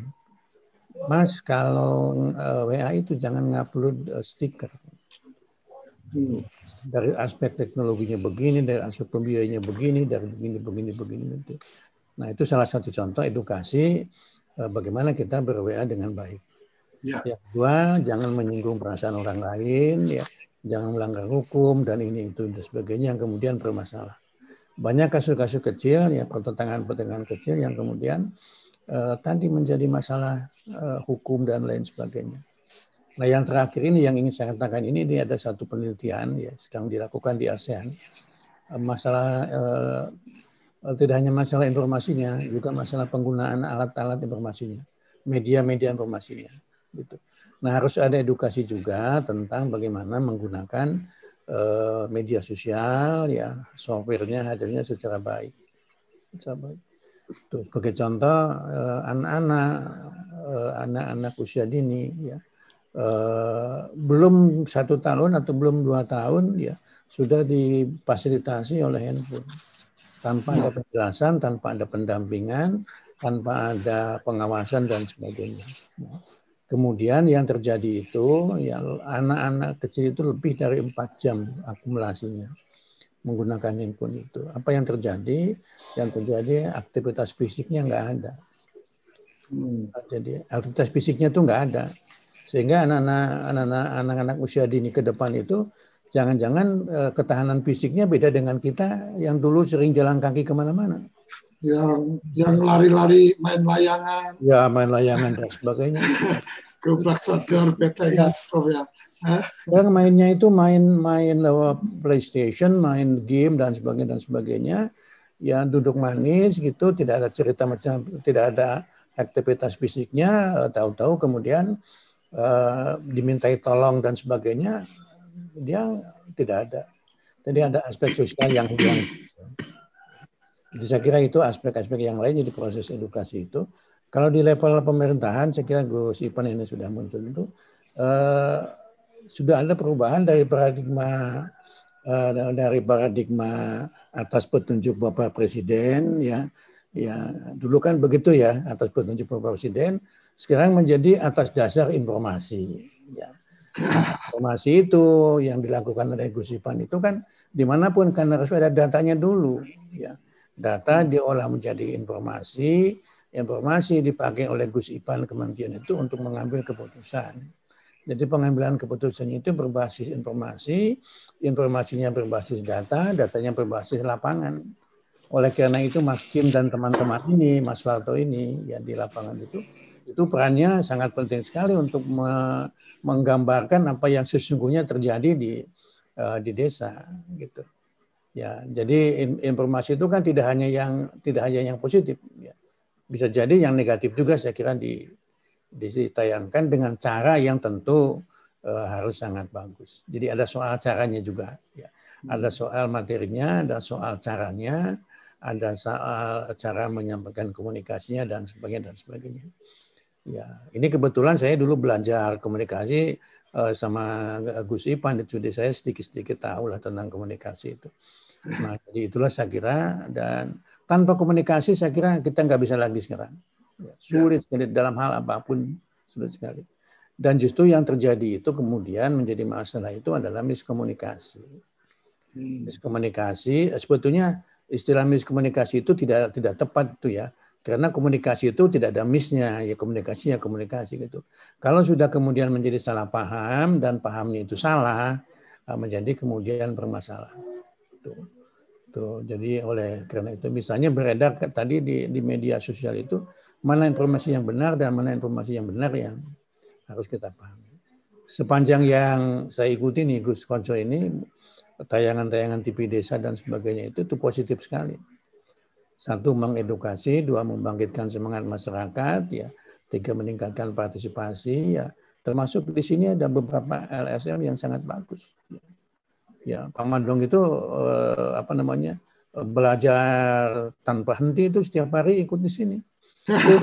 Mas, kalau WA itu jangan ngupload stiker. Dari aspek teknologinya begini, dari aspek pembiayanya begini, dari begini. Nah, itu salah satu contoh edukasi bagaimana kita ber-WA dengan baik. Ya. Yang kedua, jangan menyinggung perasaan orang lain, ya, jangan melanggar hukum dan ini itu dan sebagainya yang kemudian bermasalah. Banyak kasus-kasus kecil, ya, pertentangan kecil yang kemudian tadi menjadi masalah hukum dan lain sebagainya. Nah, yang terakhir ini yang ingin saya katakan ini ada satu penelitian, ya, sedang dilakukan di ASEAN. Masalah tidak hanya masalah informasinya, juga masalah penggunaan alat-alat informasinya, media-media informasinya. Gitu. Nah, harus ada edukasi juga tentang bagaimana menggunakan media sosial, ya, softwarenya hadirnya secara baik. Tuh, sebagai contoh, anak-anak usia dini, ya, belum 1 tahun atau belum 2 tahun, ya, sudah difasilitasi oleh handphone. Tanpa ada penjelasan, tanpa ada pendampingan, tanpa ada pengawasan dan sebagainya. Kemudian yang terjadi itu, ya, anak-anak kecil itu lebih dari 4 jam akumulasinya menggunakan handphone itu. Apa yang terjadi? Yang terjadi aktivitas fisiknya nggak ada. Jadi aktivitas fisiknya tuh nggak ada. Sehingga anak-anak usia dini ke depan itu jangan-jangan ketahanan fisiknya beda dengan kita yang dulu sering jalan kaki kemana-mana. Yang lari-lari, main layangan. Ya, main layangan dan sebagainya. Gebrak sadar, petengan, Prof, ya. Sekarang mainnya itu main PlayStation, main game dan sebagainya. Ya, duduk manis gitu, tidak ada cerita macam, tidak ada aktivitas fisiknya, tahu-tahu kemudian dimintai tolong dan sebagainya, dia tidak ada. Jadi ada aspek sosial yang hilang. Jadi saya kira itu aspek-aspek yang lain jadi proses edukasi itu. Kalau di level pemerintahan, saya kira Gus Ipin ini sudah muncul itu sudah ada perubahan dari paradigma atas petunjuk Bapak Presiden, ya dulu kan begitu ya, atas petunjuk Bapak Presiden. Sekarang menjadi atas dasar informasi. Ya. Informasi itu yang dilakukan oleh Gus Ipin itu kan dimanapun kan harus ada datanya dulu. Ya. Data diolah menjadi informasi, informasi dipakai oleh Gus Ipin kementerian itu untuk mengambil keputusan. Jadi pengambilan keputusannya itu berbasis informasi, informasinya berbasis data, datanya berbasis lapangan. Oleh karena itu Mas Kim dan teman-teman ini, Mas Walto ini yang di lapangan itu perannya sangat penting sekali untuk menggambarkan apa yang sesungguhnya terjadi di desa gitu. Ya, jadi informasi itu kan tidak hanya yang positif, ya. Bisa jadi yang negatif juga saya kira ditayangkan dengan cara yang tentu harus sangat bagus. Jadi ada soal caranya juga, ya. Ada soal materinya, ada soal caranya, ada soal cara menyampaikan komunikasinya dan sebagainya. Ya, ini kebetulan saya dulu belajar komunikasi sama Gus Ipan, jadi saya sedikit-sedikit tahu lah tentang komunikasi itu. Nah, jadi itulah saya kira, dan tanpa komunikasi saya kira kita nggak bisa lagi sekarang. Ya, sulit sekali dalam hal apapun, sulit sekali. Dan justru yang terjadi itu kemudian menjadi masalah itu adalah miskomunikasi. Miskomunikasi, sebetulnya istilah miskomunikasi itu tidak tepat itu ya. Karena komunikasi itu tidak ada miss-nya, ya komunikasi gitu. Kalau sudah kemudian menjadi salah paham dan pahamnya itu salah, menjadi kemudian bermasalah. Tuh, jadi karena itu misalnya beredar tadi di media sosial itu mana informasi yang benar dan mana informasi yang benar yang harus kita pahami. Sepanjang yang saya ikuti nih Gus Konco ini, tayangan-tayangan TV desa dan sebagainya itu positif sekali. Satu, mengedukasi, dua, membangkitkan semangat masyarakat, ya, tiga, meningkatkan partisipasi, ya, termasuk di sini ada beberapa LSM yang sangat bagus. Ya, Pak Madong itu belajar tanpa henti itu setiap hari ikut di sini. Itu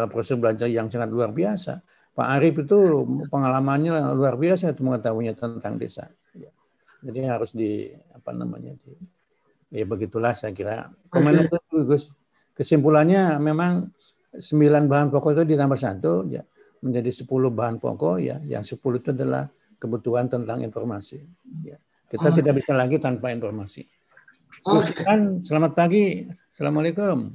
proses belajar yang sangat luar biasa. Pak Arif itu pengalamannya luar biasa itu mengetahuinya tentang desa. Ya. Jadi harus ya begitulah saya kira. Gus, kesimpulannya memang 9 bahan pokok itu ditambah 1 ya, menjadi 10 bahan pokok ya. Yang 10 itu adalah kebutuhan tentang informasi. Ya. Kita tidak bisa lagi tanpa informasi. Selamat pagi. Assalamualaikum.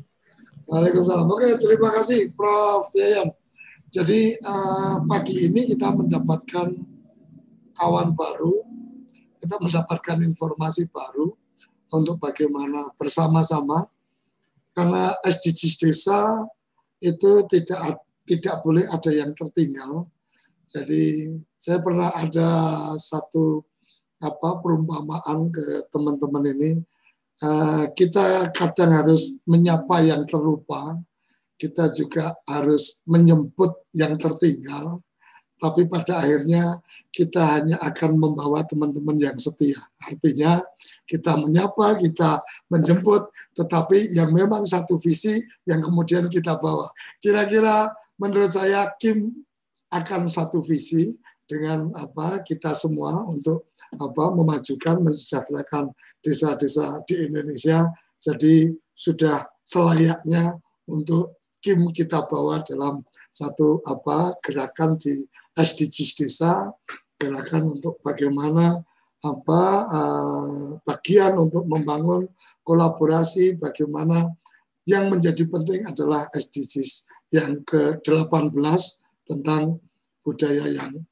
Waalaikumsalam. Oke, terima kasih Prof. Yayan. Jadi pagi ini kita mendapatkan kawan baru, kita mendapatkan informasi baru untuk bagaimana bersama-sama, karena SDGs desa itu tidak boleh ada yang tertinggal. Jadi saya pernah ada satu perumpamaan ke teman-teman ini, kita kadang harus menyapa yang terlupa, kita juga harus menjemput yang tertinggal, tapi pada akhirnya kita hanya akan membawa teman-teman yang setia. Artinya kita menyapa, kita menjemput, tetapi yang memang satu visi yang kemudian kita bawa. Kira-kira menurut saya Kim akan satu visi dengan kita semua untuk memajukan, mensejahterakan desa-desa di Indonesia. Jadi sudah selayaknya untuk Kim kita bawa dalam satu gerakan di SDGs desa, gerakan untuk bagaimana bagian untuk membangun kolaborasi, bagaimana yang menjadi penting adalah SDGs yang ke-18 tentang budaya yang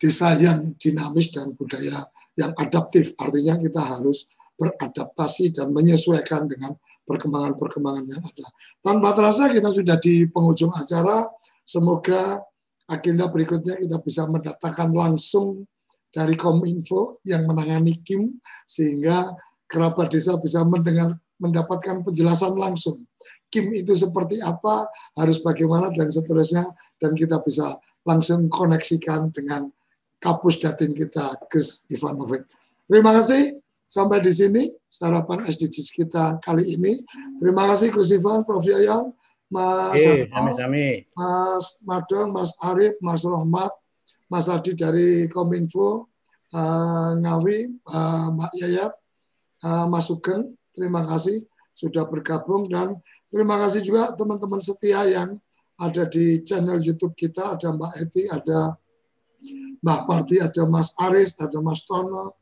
desa yang dinamis dan budaya yang adaptif. Artinya kita harus beradaptasi dan menyesuaikan dengan perkembangan-perkembangan yang ada. Tanpa terasa kita sudah di penghujung acara. Semoga agenda berikutnya kita bisa mendatangkan langsung dari Kominfo yang menangani Kim, sehingga kerabat desa bisa mendapatkan penjelasan langsung. Kim itu seperti apa, harus bagaimana, dan seterusnya. Dan kita bisa langsung koneksikan dengan Kapus Datin kita, Gus Ivanovic. Terima kasih. Sampai di sini sarapan SDGs kita kali ini. Terima kasih Gus Ivan, Prof. Yayan, Mas Mas Madong, Mas Arif, Mas Rohmat, Mas Adi dari Kominfo, Ngawi, Mbak Yayat, Mas Sugeng. Terima kasih sudah bergabung, dan terima kasih juga teman-teman setia yang ada di channel YouTube kita. Ada Mbak Eti, ada Mbak Parti, ada Mas Aris, ada Mas Tono,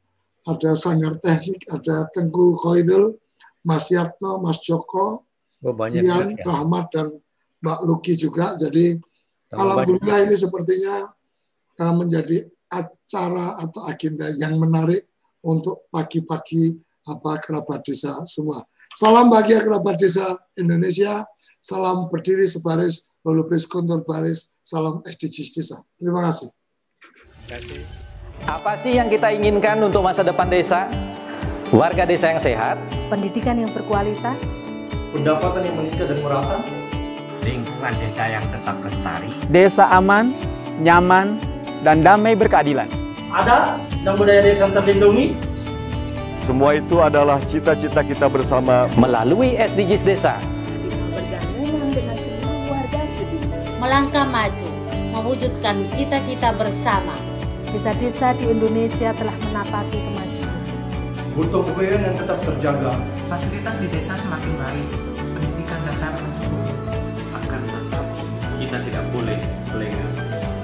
ada Sanggar Teknik, ada Tengku Khoirul, Mas Yatno, Mas Joko, Ian, Rahmat, dan Mbak Luki juga. Jadi alhamdulillah ini sepertinya menjadi acara atau agenda yang menarik untuk pagi-pagi kerabat desa semua. Salam bahagia kerabat desa Indonesia, salam berdiri sebaris, lulubris kuntur baris, salam SDGs desa. Terima kasih. Apa sih yang kita inginkan untuk masa depan desa? Warga desa yang sehat, pendidikan yang berkualitas, pendapatan yang meningkat dan merata, lingkungan desa yang tetap lestari, desa aman, nyaman, dan damai berkeadilan. adat, dan budaya desa terlindungi. Semua itu adalah cita-cita kita bersama melalui SDGs Desa. Melangkah maju, mewujudkan cita-cita bersama. Desa-desa di Indonesia telah menapaki kemajuan. Gotong royong yang tetap terjaga. Fasilitas di desa semakin baik, pendidikan dasar mencukupi. Akan tetap kita tidak boleh lengah,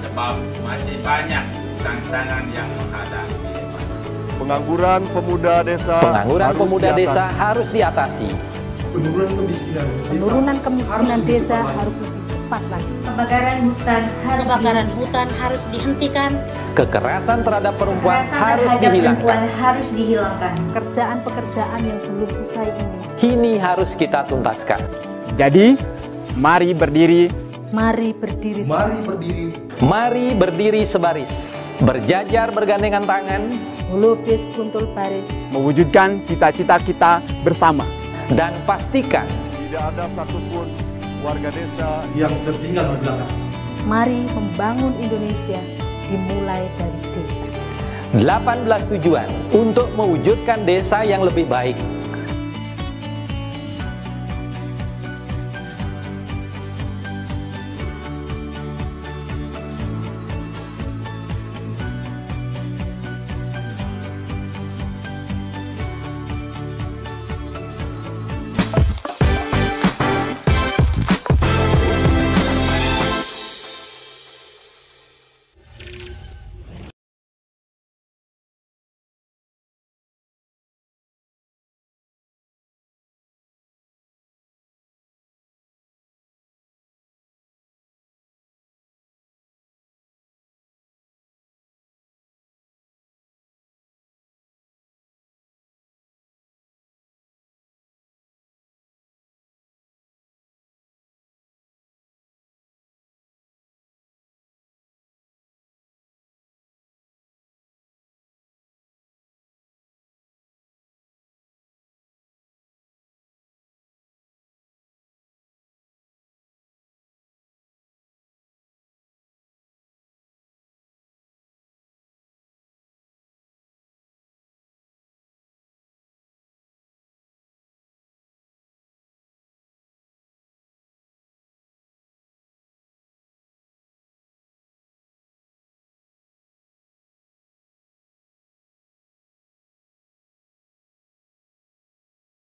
sebab masih banyak tantangan yang menghadap di depan. pengangguran pemuda desa. Harus diatasi. Penurunan kemiskinan desa harus lebih cepat lagi. Kebakaran hutan harus dihentikan. Kekerasan terhadap perempuan harus dihilangkan. Pekerjaan-pekerjaan yang belum usai ini Kini harus kita tuntaskan. Jadi, mari berdiri. Mari berdiri. Mari berdiri sebaris. Berjajar bergandengan tangan. Melukis kuntul baris. Mewujudkan cita-cita kita bersama. Dan pastikan tidak ada satupun warga desa yang tertinggal di belakang. Mari membangun Indonesia dimulai dari desa. 18 tujuan untuk mewujudkan desa yang lebih baik.